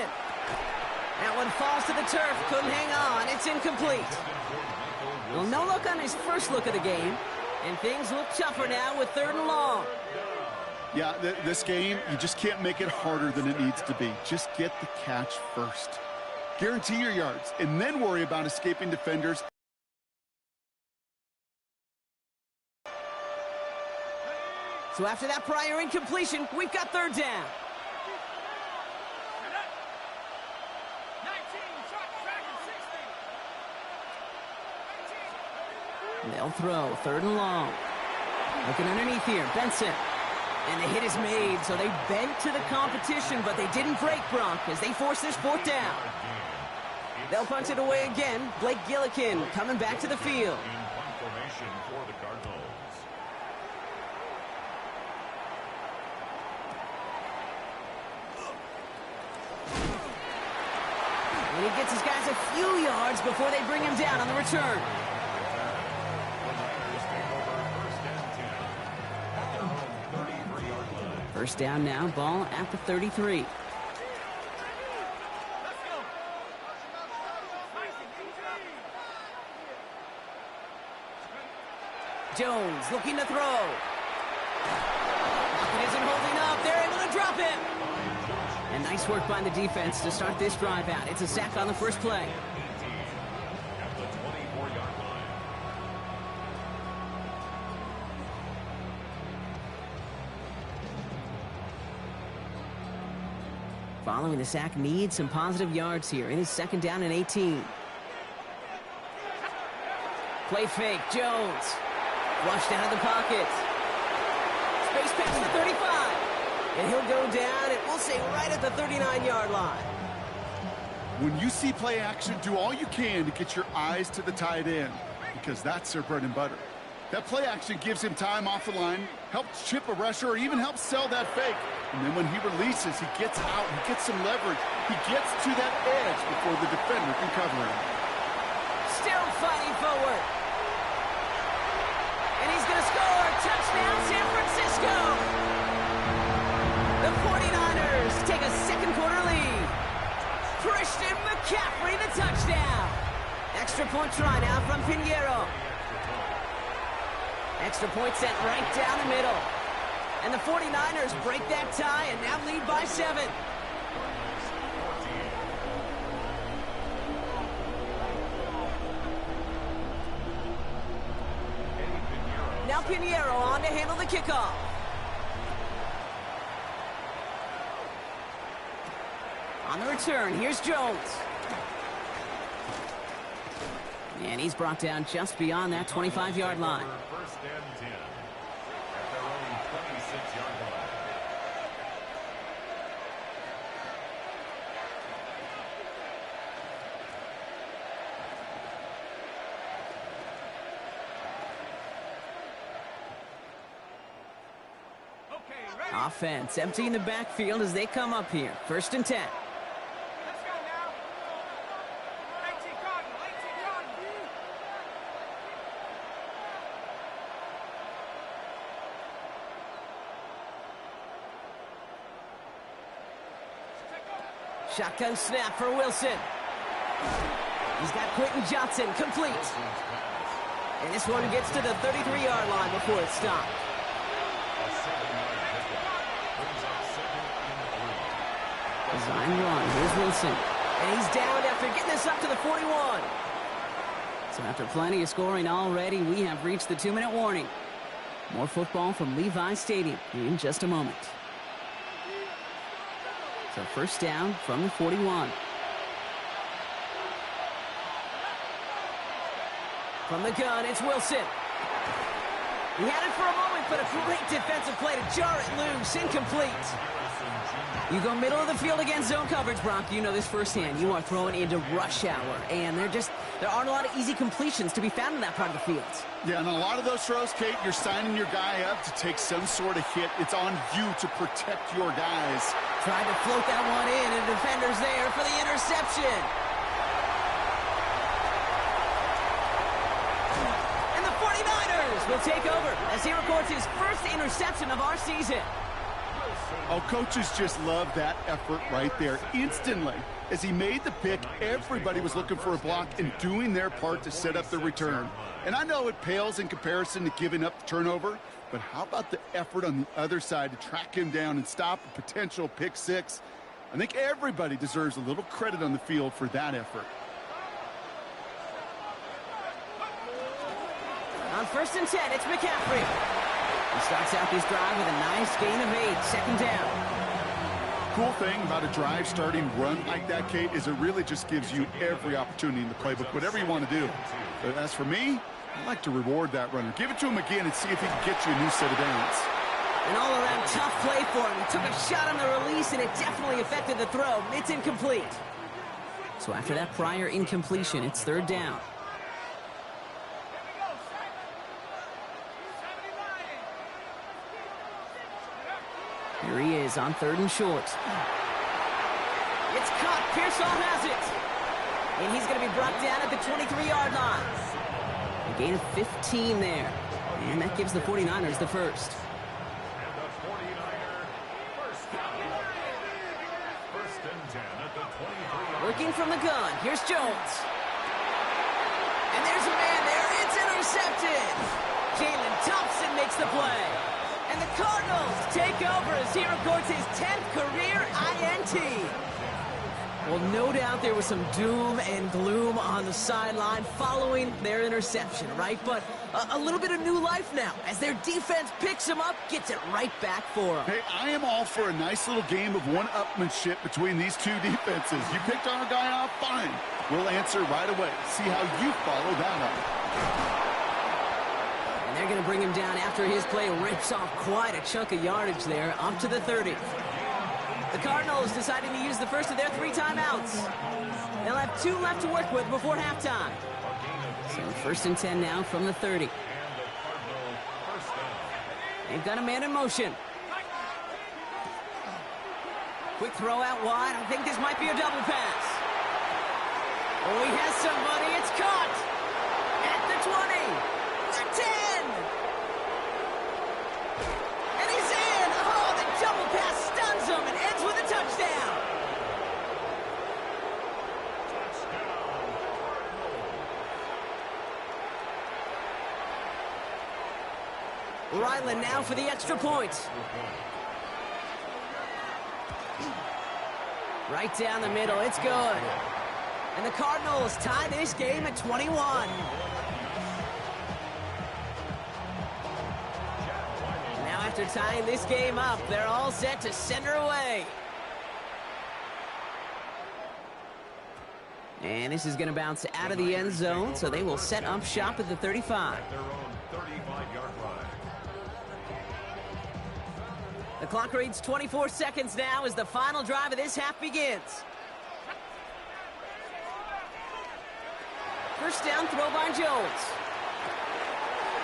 That one falls to the turf. Couldn't hang on. It's incomplete. Well, no look on his first look of the game. And things look tougher now with 3rd and long. Yeah, this game, you just can't make it harder than it needs to be. Just get the catch first. Guarantee your yards, and then worry about escaping defenders. So after that prior incompletion, we've got 3rd down. 19, track 60. They'll throw 3rd and long. Looking underneath here, Benson. And the hit is made, so they bent to the competition, but they didn't break, Bronk, as they force this 4th down. They'll punt it away again. Blake Gillikin coming back to the field. Formation for the Cardinals. And he gets his guys a few yards before they bring him down on the return. First down now, ball at the 33. Jones looking to throw. It isn't holding up. They're able to drop it. And nice work by the defense to start this drive out. It's a sack on the first play. At the 24-yard line. Following the sack needs some positive yards here. It is 2nd down and 18. Play fake, Jones. Flushed out of the pocket. Space pass to the 35. And he'll go down, and we'll say right at the 39-yard line. When you see play action, do all you can to get your eyes to the tight end, because that's their bread and butter. That play action gives him time off the line, helps chip a rusher, or even helps sell that fake. And then when he releases, he gets out, he gets some leverage. He gets to that edge before the defender can cover him. Still fighting forward. And he's going to score. Touchdown, San Francisco. The 49ers take a second-quarter lead. Christian McCaffrey, the touchdown. Extra point try now from Pinheiro. Extra point sent right down the middle. And the 49ers break that tie and now lead by 7. Now Pinheiro on to handle the kickoff. On the return, here's Jones. And he's brought down just beyond that 25-yard line. First and 10 at their own 26-yard line. Okay, ready? Offense emptying the backfield as they come up here. 1st and 10. Let's go now. 18 Cardinal, 18 Cardinal. Shotgun snap for Wilson. He's got Quentin Johnson complete. And this one gets to the 33-yard line before it's stopped. A 7-yard pickup brings up 2nd and 3. Design run. Here's Wilson. And he's down after getting this up to the 41. So after plenty of scoring already, we have reached the 2-minute warning. More football from Levi's Stadium in just a moment. So first down from the 41. From the gun, it's Wilson. He had it for a moment, but a great defensive play to jar it loose. Incomplete. You go middle of the field against zone coverage, Brock. You know this firsthand. You are throwing into rush hour, and there aren't a lot of easy completions to be found in that part of the field. Yeah, and a lot of those throws, Kate, you're signing your guy up to take some sort of hit. It's on you to protect your guys. Tried to float that one in, and defender's there for the interception. And the 49ers will take over as he records his first interception of our season. Oh, coaches just love that effort right there. Instantly, as he made the pick, everybody was looking for a block and doing their part to set up the return. And I know it pales in comparison to giving up the turnover, but how about the effort on the other side to track him down and stop a potential pick six? I think everybody deserves a little credit on the field for that effort. On 1st and 10, it's McCaffrey. He starts out this drive with a nice gain of 8, second down. Cool thing about a drive starting run like that, Kate, is it really just gives you every opportunity in the playbook, whatever you want to do. But as for me, I like to reward that runner. Give it to him again and see if he can get you a new set of downs. An all-around tough play for him. He took a shot on the release, and it definitely affected the throw. It's incomplete. So after that prior incompletion, it's 3rd down. Here he is on 3rd and short. It's caught. Pearsall has it. And he's going to be brought down at the 23-yard line. A gain of 15 there. And that gives the 49ers the first. Working from the gun. Here's Jones. And there's a man there. It's intercepted. Jalen Thompson makes the play. And the Cardinals take over as he records his 10th career INT. Well, no doubt there was some doom and gloom on the sideline following their interception, right? But a little bit of new life now as their defense picks him up, gets it right back for him. Hey, I am all for a nice little game of one-upmanship between these two defenses. You picked our guy off, fine. We'll answer right away. See how you follow that up. They're going to bring him down after his play rips off quite a chunk of yardage there, up to the 30. The Cardinals deciding to use the first of their 3 timeouts. They'll have 2 left to work with before halftime. So 1st and 10 now from the 30. They've got a man in motion. Quick throw out wide. I think this might be a double pass. Oh, he has somebody. It's caught at the 20. The 10. And he's in. Oh, the double pass stuns him and ends with a touchdown. Ryland now for the extra point. Right down the middle. It's good. And the Cardinals tie this game at 21. Now after tying this game up, they're all set to send her away. And this is going to bounce out of the end zone, so they will set up shop at the 35. Their own 35-yard line. The clock reads 24 seconds now as the final drive of this half begins. First down throw by Jones.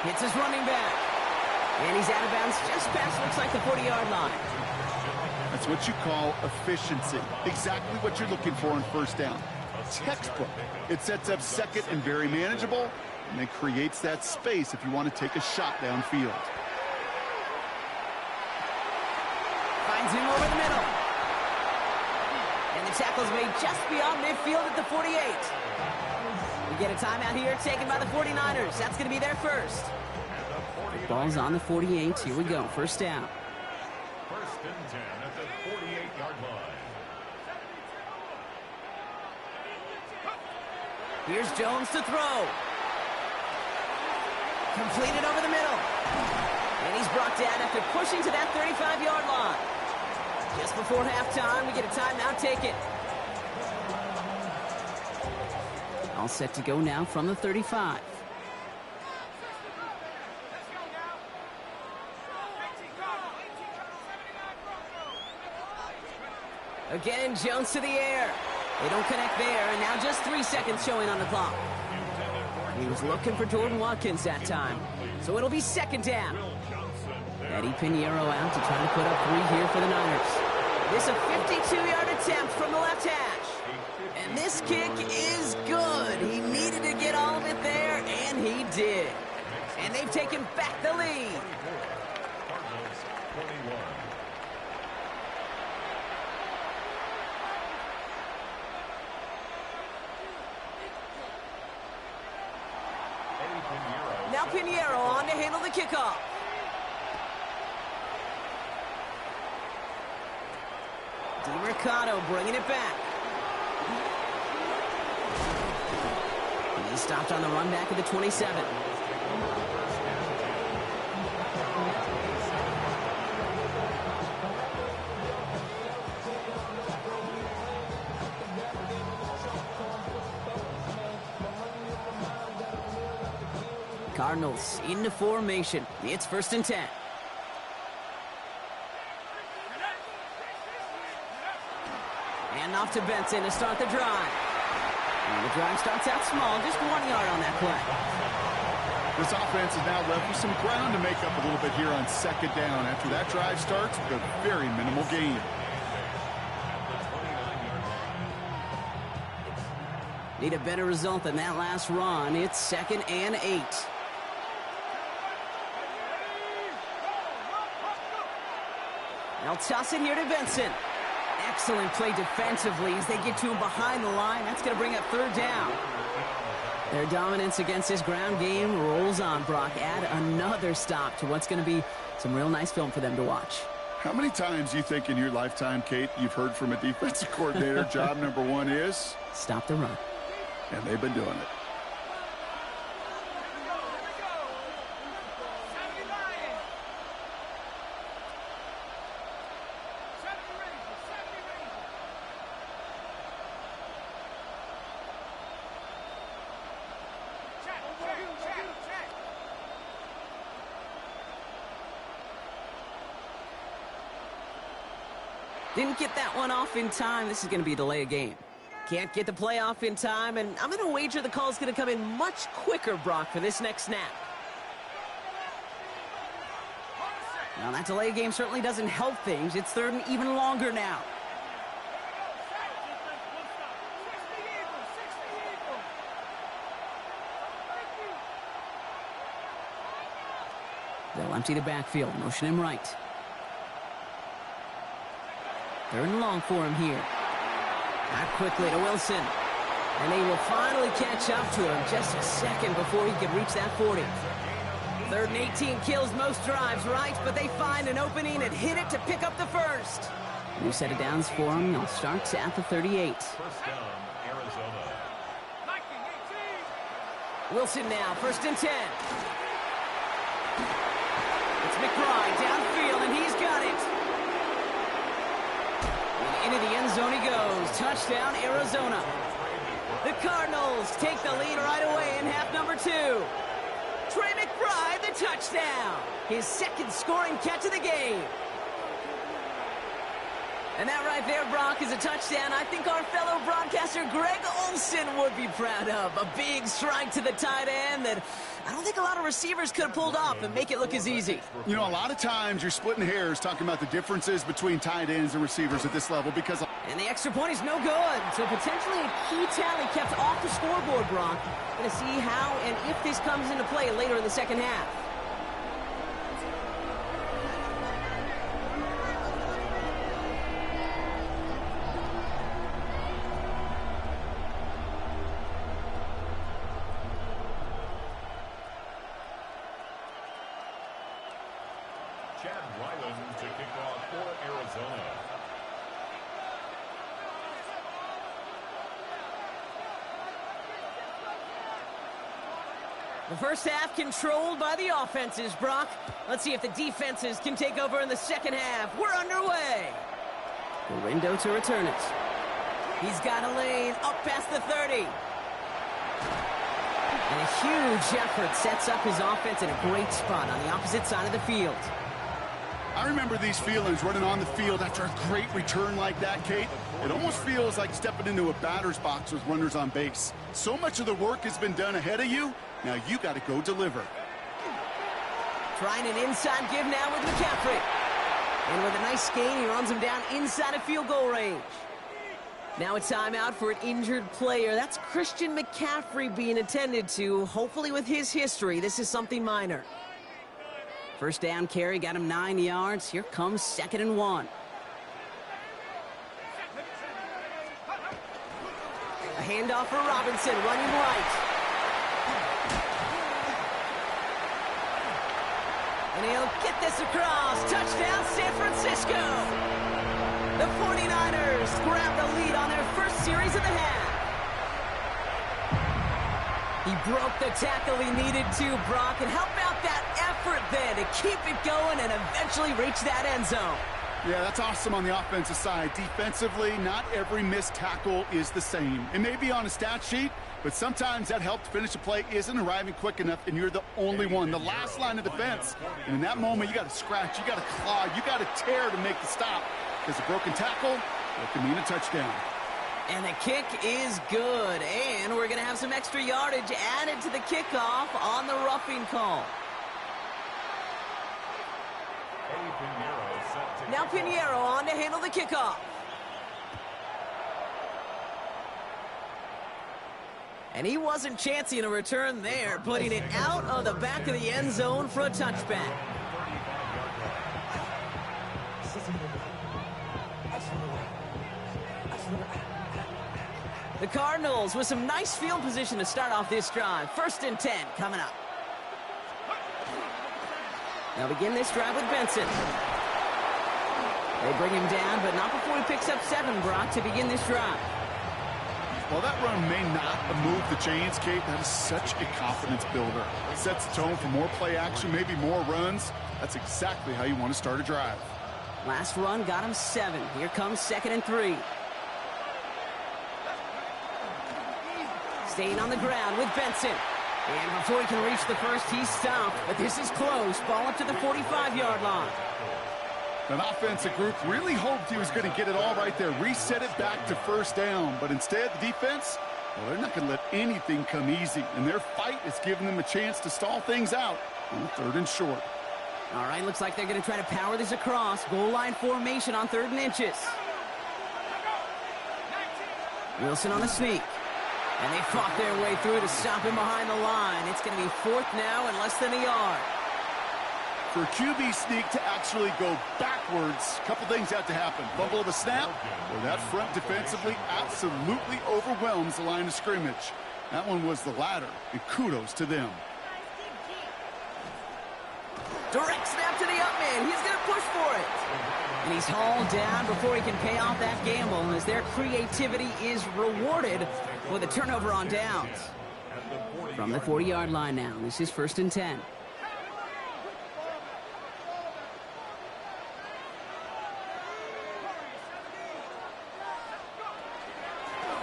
Hits his running back. And he's out of bounds just past, looks like, the 40-yard line. That's what you call efficiency. Exactly what you're looking for on first down. Textbook. It sets up second and very manageable, and then creates that space if you want to take a shot downfield. Finds him over the middle. And the tackle's made just beyond midfield at the 48. We get a timeout here taken by the 49ers. That's going to be their first. Ball's on the 48. Here we go. First down. First and 10 at the 48-yard line. Here's Jones to throw. Completed over the middle. And he's brought down after pushing to that 35-yard line. Just before halftime, we get a timeout taken. All set to go now from the 35. Let's go now. 18 Cardinal, 18 Cardinal, 79 Broncos. Again, Jones to the air. They don't connect there, and now just 3 seconds showing on the clock. He was looking for Jordan Watkins that time, so it'll be second down. Eddie Pinheiro out to try to put up 3 here for the Niners. This a 52-yard attempt from the left hash. And this kick is good. He needed to get all of it there, and he did. And they've taken back the lead. Now Pinheiro on to handle the kickoff. DiMercato bringing it back. He stopped on the run back at the 27. Cardinals into formation. It's 1st and 10. And off to Benson to start the drive. And the drive starts out small, just 1 yard on that play. This offense is now left with some ground to make up a little bit here on 2nd down. After that drive starts with a very minimal gain. Need a better result than that last run. It's 2nd and 8. They'll toss it here to Benson. Excellent play defensively as they get to him behind the line. That's going to bring up 3rd down. Their dominance against this ground game rolls on, Brock. Add another stop to what's going to be some real nice film for them to watch. How many times do you think in your lifetime, Kate, you've heard from a defensive coordinator, job number 1 is? Stop the run. And they've been doing it. Didn't get that one off in time. This is going to be a delay of game. Can't get the play off in time, and I'm going to wager the call is going to come in much quicker, Brock, for this next snap. Now, that delay of game certainly doesn't help things. It's 3rd and even longer now. They'll empty the backfield, motion him right. 3rd and long for him here. Back quickly to Wilson. And they will finally catch up to him just a second before he can reach that 40. 3rd and 18 kills most drives, right? But they find an opening and hit it to pick up the 1st. New set of downs for him. They'll start at the 38. First down, Arizona. Wilson now, 1st and 10. It's McBride downfield, and he's got it. Into the end zone he goes. Touchdown, Arizona. The Cardinals take the lead right away in half number 2. Trey McBride, the touchdown. His 2nd scoring catch of the game. And that right there, Brock, is a touchdown I think our fellow broadcaster Greg Olsen would be proud of. A big strike to the tight end that I don't think a lot of receivers could have pulled off and make it look as easy. You know, a lot of times you're splitting hairs talking about the differences between tight ends and receivers at this level because... And the extra point is no good. So potentially a key tally kept off the scoreboard, Brock. Going to see how and if this comes into play later in the 2nd half. Chad Ryland to kick off for Arizona. The first half controlled by the offenses, Brock. Let's see if the defenses can take over in the second half. We're underway. Galindo to return it. He's got a lane up past the 30. And a huge effort sets up his offense in a great spot on the opposite side of the field. I remember these feelings running on the field after a great return like that, Kate. It almost feels like stepping into a batter's box with runners on base. So much of the work has been done ahead of you. Now you got to go deliver. Trying an inside give now with McCaffrey. And with a nice gain, he runs him down inside of field goal range. Now a timeout for an injured player. That's Christian McCaffrey being attended to. Hopefully with his history, this is something minor. First down carry got him 9 yards. Here comes 2nd and 1. A handoff for Robinson, running right. And he'll get this across. Touchdown, San Francisco. The 49ers grab the lead on their first series of the half. He broke the tackle he needed to, Brock, and how about that effort then to keep it going and eventually reach that end zone? Yeah, that's awesome on the offensive side. Defensively, not every missed tackle is the same. It may be on a stat sheet, but sometimes that help to finish a play isn't arriving quick enough, and you're the only one, the last line of defense. And in that moment, you got to scratch, you got to claw, you got to tear to make the stop. Because a broken tackle, it can mean a touchdown. And the kick is good. And we're going to have some extra yardage added to the kickoff on the roughing call. Now Pinheiro on to handle the kickoff. And he wasn't chancing a return there, putting it out of the back of the end zone for a touchback. The Cardinals with some nice field position to start off this drive. 1st and 10 coming up. They'll begin this drive with Benson. They bring him down, but not before he picks up 7, Brock, to begin this drive. While that run may not move the chains, Kate, that is such a confidence builder. It sets the tone for more play action, maybe more runs. That's exactly how you want to start a drive. Last run got him 7. Here comes 2nd and 3. Staying on the ground with Benson. And before he can reach the first, he's stopped. But this is close. Ball up to the 45-yard line. An offensive group really hoped he was going to get it all right there, reset it back to 1st down. But instead, the defense, well, they're not going to let anything come easy. And their fight is giving them a chance to stall things out on 3rd and short. All right, looks like they're going to try to power this across. Goal line formation on 3rd and inches. Wilson on the sneak. And they fought their way through to stop him behind the line. It's going to be 4th now and less than a yard. For a QB sneak to actually go backwards, a couple things have to happen. Fumble of the snap, or that front defensively absolutely overwhelms the line of scrimmage. That one was the latter, and kudos to them. Direct snap to the up man. He's going to push for it. And he's hauled down before he can pay off that gamble as their creativity is rewarded with a turnover on downs. From the 40-yard line now, this is 1st and 10.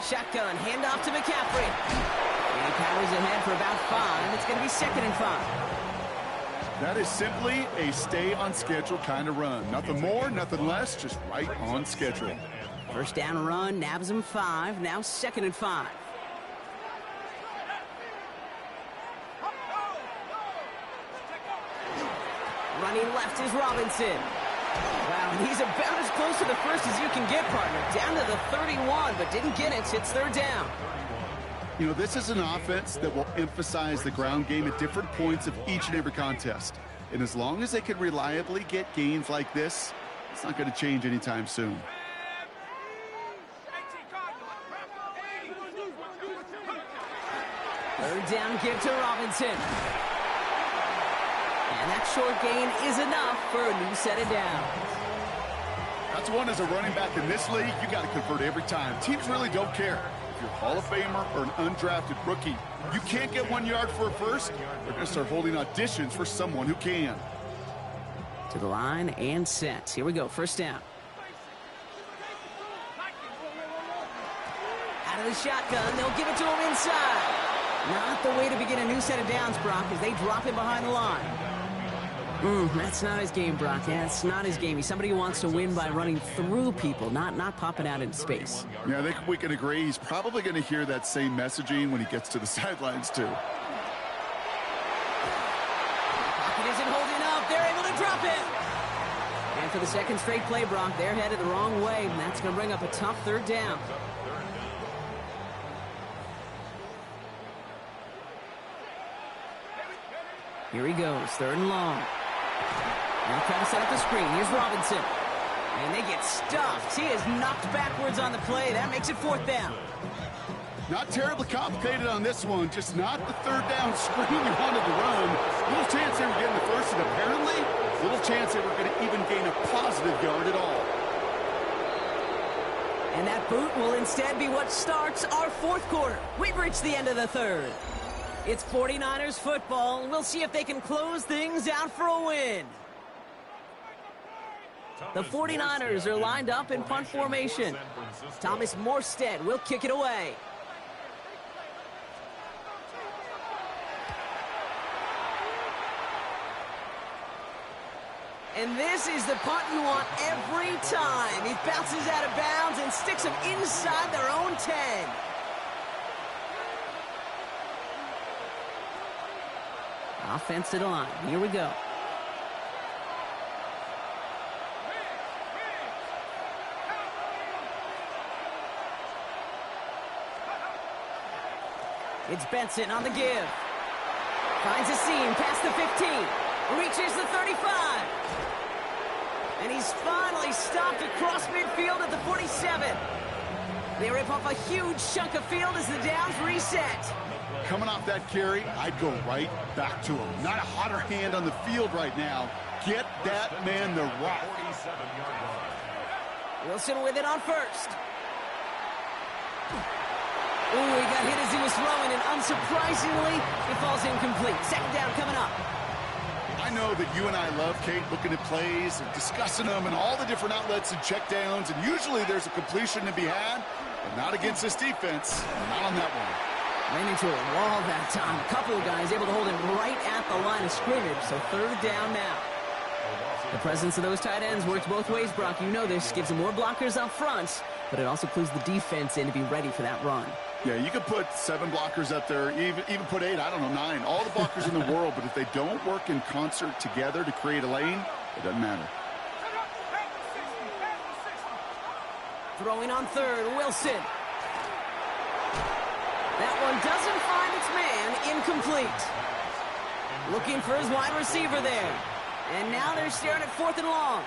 Shotgun, handoff to McCaffrey. And he powers ahead for about 5. It's going to be 2nd and 5. That is simply a stay-on-schedule kind of run. Nothing more, nothing less, just right on schedule. First down run, nabs him 5. Now 2nd and 5. Running left is Robinson. Wow, and he's about as close to the first as you can get, partner. Down to the 31, but didn't get it. It's 3rd down. You know, this is an offense that will emphasize the ground game at different points of each and every contest. And as long as they can reliably get gains like this, it's not going to change anytime soon. 3rd down give to Robinson. And that short gain is enough for a new set of downs. That's one as a running back in this league, you got to convert every time. Teams really don't care. you're a Hall of Famer or an undrafted rookie. You can't get 1 yard for a first, they're going to start holding auditions for someone who can. To the line and set. Here we go, first down. Out of the shotgun, they'll give it to him inside. Not the way to begin a new set of downs, Brock, as they drop him behind the line. That's not his game, Brock. That's not his game. He's somebody who wants to win by running through people, not popping out into space. Yeah, I think we can agree he's probably going to hear that same messaging when he gets to the sidelines, too. Pocket isn't holding up. They're able to drop it. And for the second straight play, Brock, they're headed the wrong way, and that's going to bring up a tough third down. Here he goes, third and long. Now trying to set up the screen. Here's Robinson. And they get stuffed. He is knocked backwards on the play. That makes it fourth down. Not terribly complicated on this one. Just not the third down screen you wanted to run. Little chance they were getting the first, and apparently, little chance they were going to even gain a positive yard at all. And that boot will instead be what starts our fourth quarter. We've reached the end of the third. It's 49ers football. We'll see if they can close things out for a win. The 49ers are lined up in punt formation. Thomas Morstead will kick it away. And this is the punt you want every time. He bounces out of bounds and sticks them inside their own 10. Offense to the line. Here we go. It's Benson on the give. Finds a seam past the 15. Reaches the 35. And he's finally stopped across midfield at the 47. They rip off a huge chunk of field as the downs reset. Coming off that carry, I'd go right back to him. Not a hotter hand on the field right now. Get that man the rock. Wilson with it on first. Ooh, he got hit as he was throwing, and unsurprisingly, it falls incomplete. Second down coming up. I know that you and I love, Kate, looking at plays and discussing them and all the different outlets and checkdowns, and usually there's a completion to be had, but not against this defense. Not on that one. Ran into a wall that time. A couple of guys able to hold him right at the line of scrimmage, so third down now. The presence of those tight ends works both ways, Brock. You know this. Gives them more blockers up front, but it also clues the defense in to be ready for that run. Yeah, you could put 7 blockers up there, even put 8, I don't know, 9. All the blockers in the world, but if they don't work in concert together to create a lane, it doesn't matter. Throwing on third, Wilson. That one doesn't find its man, incomplete. Looking for his wide receiver there. And now they're staring at fourth and long.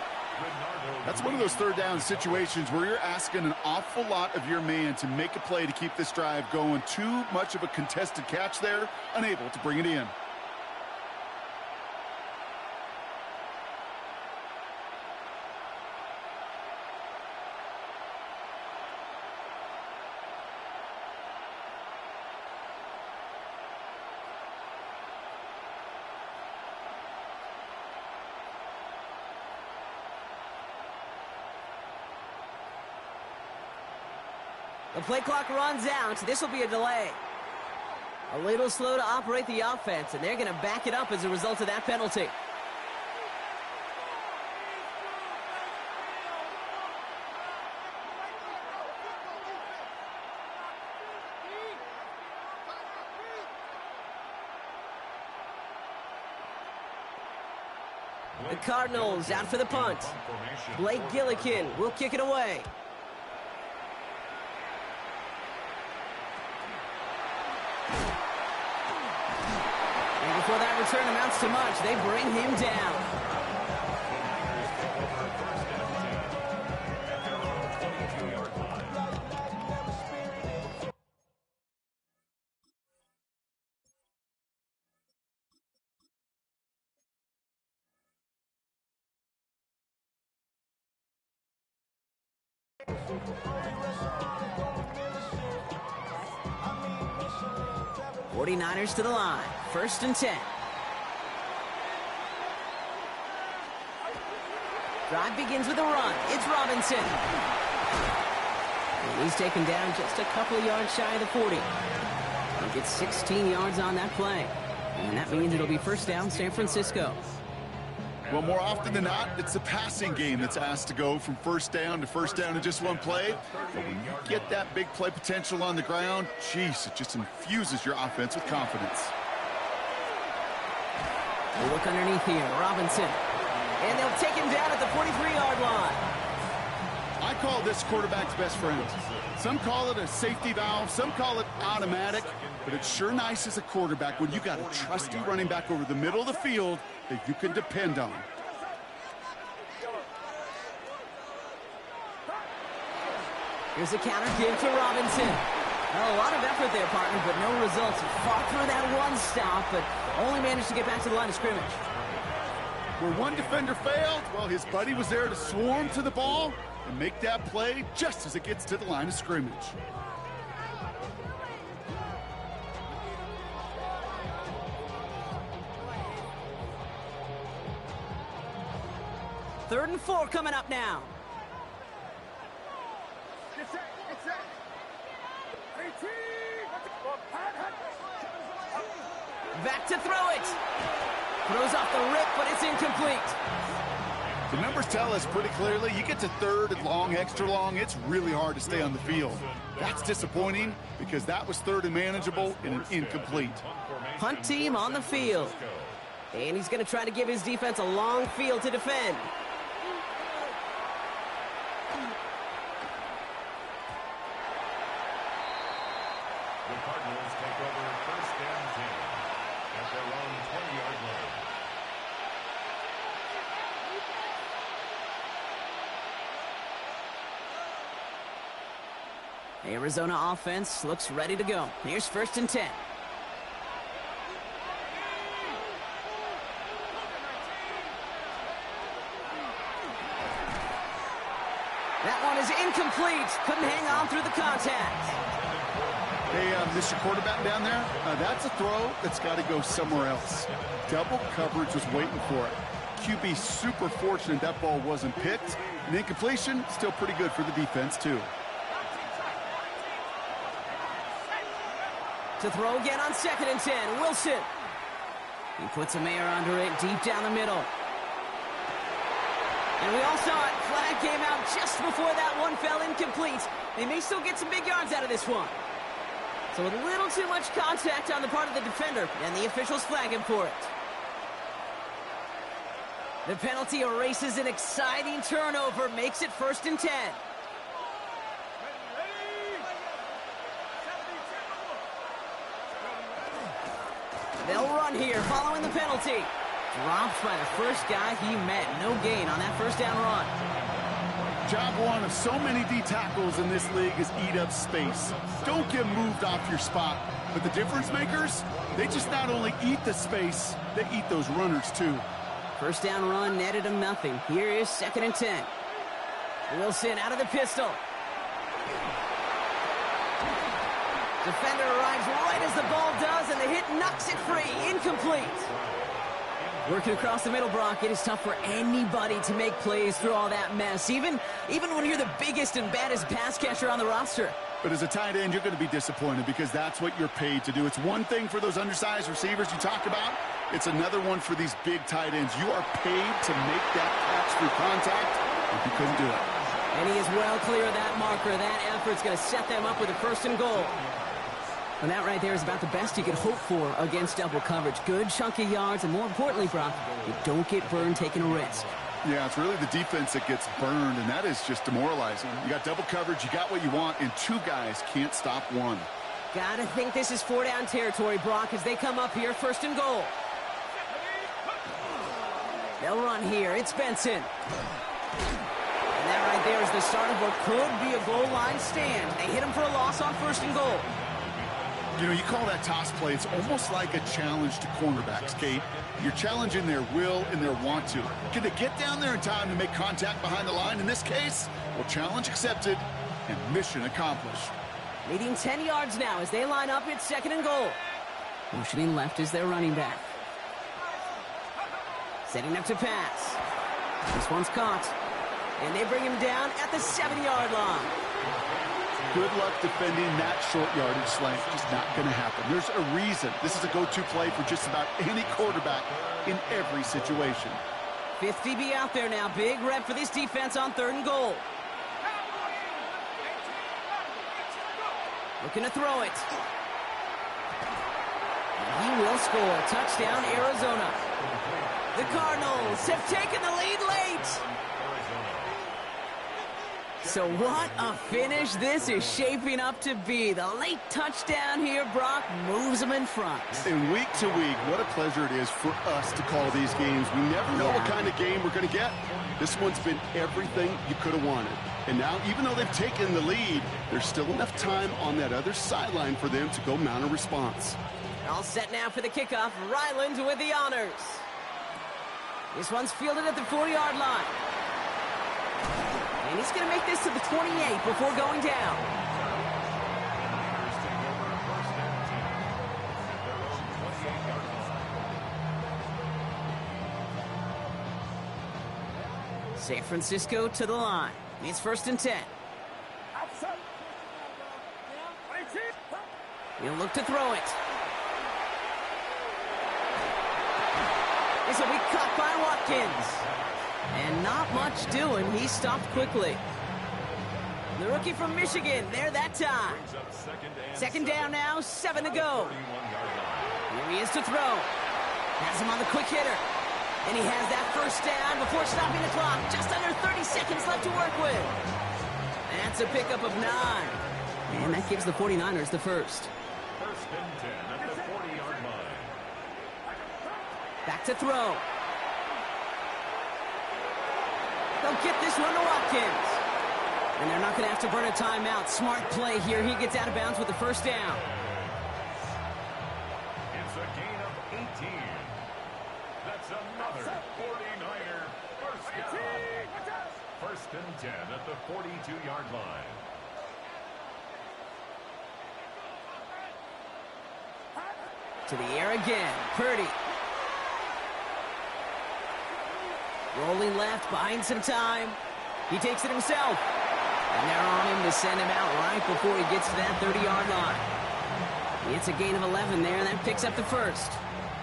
That's one of those third down situations where you're asking an awful lot of your man to make a play to keep this drive going. Too much of a contested catch there, unable to bring it in. The play clock runs out. This will be a delay. A little slow to operate the offense, and they're going to back it up as a result of that penalty. The Cardinals out for the punt. Blake Gillikin will kick it away. Before that return amounts to much, they bring him down. 49ers to the line. 1st and 10. Drive begins with a run. It's Robinson. And he's taken down just a couple of yards shy of the 40. He gets 16 yards on that play. And that means it'll be 1st down, San Francisco. Well, more often than not, it's the passing game that's asked to go from 1st down to 1st down in just one play. But when you get that big play potential on the ground, geez, it just infuses your offense with confidence. We'll look underneath here. Robinson. And they'll take him down at the 43-yard line. I call this quarterback's best friend. Some call it a safety valve, some call it automatic, but it's sure nice as a quarterback when you got a trusty running back over the middle of the field that you can depend on. Here's a counter give to Robinson. Well, a lot of effort there, partner, but no results. He fought through that one stop, but only managed to get back to the line of scrimmage. Where one defender failed, well, his buddy was there to swarm to the ball and make that play just as it gets to the line of scrimmage. Third and 4 coming up now. Back to throw it. Throws off the rip, but it's incomplete. The numbers tell us pretty clearly, you get to 3rd and long, extra long, it's really hard to stay on the field. That's disappointing because that was 3rd and manageable and an incomplete. Punt team on the field. And he's going to try to give his defense a long field to defend. The Cardinals take over 1st and 10 at their own 20-yard line. Arizona offense looks ready to go. Here's 1st and 10. That one is incomplete. Couldn't hang on through the contact. Hey, Mr. Quarterback down there, that's a throw that's got to go somewhere else. Double coverage was waiting for it. QB super fortunate that ball wasn't picked. And incompletion, still pretty good for the defense, too. To throw again on 2nd and 10. Wilson. He puts a Mayer under it deep down the middle. And we all saw it. Flag came out just before that one fell incomplete. They may still get some big yards out of this one. So with a little too much contact on the part of the defender, and the officials flag him for it. The penalty erases an exciting turnover, makes it 1st and 10. They'll run here following the penalty. Dropped by the first guy he met. No gain on that 1st down run. Job one of so many D tackles in this league is eat up space. Don't get moved off your spot. But the difference makers, they just not only eat the space, they eat those runners too. 1st down run netted him nothing. Here is 2nd and 10. Wilson out of the pistol. Defender arrives right as the ball does, and the hit knocks it free. Incomplete. Working across the middle, Brock, it is tough for anybody to make plays through all that mess, even when you're the biggest and baddest pass catcher on the roster. But as a tight end, you're going to be disappointed because that's what you're paid to do. It's one thing for those undersized receivers you talk about. It's another one for these big tight ends. You are paid to make that catch through contact, and you couldn't do it. And he is well clear of that marker. That effort's going to set them up with a 1st and goal. And that right there is about the best you could hope for against double coverage. Good chunky yards, and more importantly, Brock, you don't get burned taking a risk. Yeah, it's really the defense that gets burned, and that is just demoralizing. You got double coverage, you got what you want, and 2 guys can't stop one. Gotta think this is 4 down territory, Brock, as they come up here, 1st and goal. They'll run here. It's Benson. And that right there is the start of what could be a goal line stand. They hit him for a loss on 1st and goal. You know, you call that toss play, it's almost like a challenge to cornerbacks, Kate. You're challenging their will and their want to. Can they get down there in time to make contact behind the line? In this case, well, challenge accepted and mission accomplished. Leading 10 yards now as they line up at 2nd and goal. Motioning left is their running back. Setting up to pass. This one's caught. And they bring him down at the 7-yard line. Good luck defending that short yardage slant. Just not going to happen. There's a reason. This is a go-to play for just about any quarterback in every situation. 5th DB out there now. Big rep for this defense on 3rd and goal. Looking to throw it. And he will score. Touchdown, Arizona. The Cardinals have taken the lead late. So what a finish this is shaping up to be. The late touchdown here, Brock, moves them in front. And week to week, what a pleasure it is for us to call these games. We never know what kind of game we're going to get. This one's been everything you could have wanted. And now, even though they've taken the lead, there's still enough time on that other sideline for them to go mount a response. All set now for the kickoff. Ryland with the honors. This one's fielded at the 4-yard line. And he's going to make this to the 28 before going down. San Francisco to the line. It's 1st and 10. He'll look to throw it. This will be caught by Watkins. And not much doing. He stopped quickly. The rookie from Michigan there that time. 2nd down now, 7 to go. Here he is to throw. Has him on the quick hitter. And he has that 1st down before stopping the clock. Just under 30 seconds left to work with. That's a pickup of 9. And that gives the 49ers the first. 1st and 10 at the 40-yard line. Back to throw. They'll get this one to Watkins. And they're not going to have to burn a timeout. Smart play here. He gets out of bounds with the 1st down. It's a gain of 18. That's another 49er first down. 1st and 10 at the 42-yard line. To the air again. Purdy. Rolling left, buying some time. He takes it himself. And they're on him to send him out right before he gets to that 30-yard line. It's a gain of 11 there, and that picks up the 1st.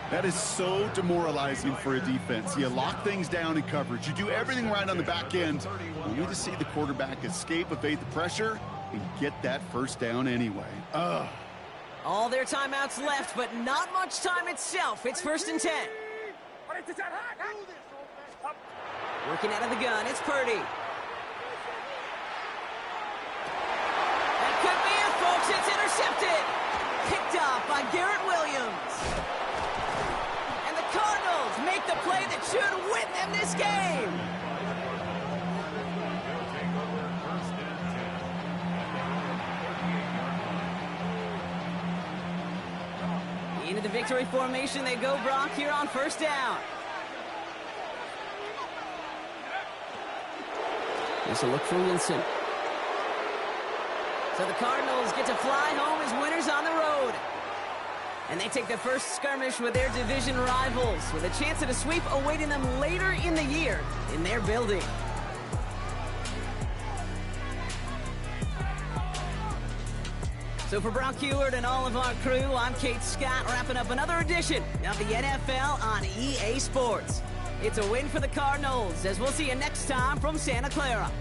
That is so demoralizing for a defense. You lock things down in coverage. You do everything right on the back end. You need to see the quarterback escape, evade the pressure, and get that 1st down anyway. Ugh. All their timeouts left, but not much time itself. It's 1st and 10. Working out of the gun, it's Purdy. That could be it, folks. It's intercepted. Picked off by Garrett Williams. And the Cardinals make the play that should win them this game. Into the victory formation they go, Brock, here on 1st down. Here's a look for Wilson. So the Cardinals get to fly home as winners on the road. And they take the first skirmish with their division rivals, with a chance at a sweep awaiting them later in the year in their building. So for Brock Huard and all of our crew, I'm Kate Scott, wrapping up another edition of the NFL on EA Sports. It's a win for the Cardinals, as we'll see you next time from Santa Clara.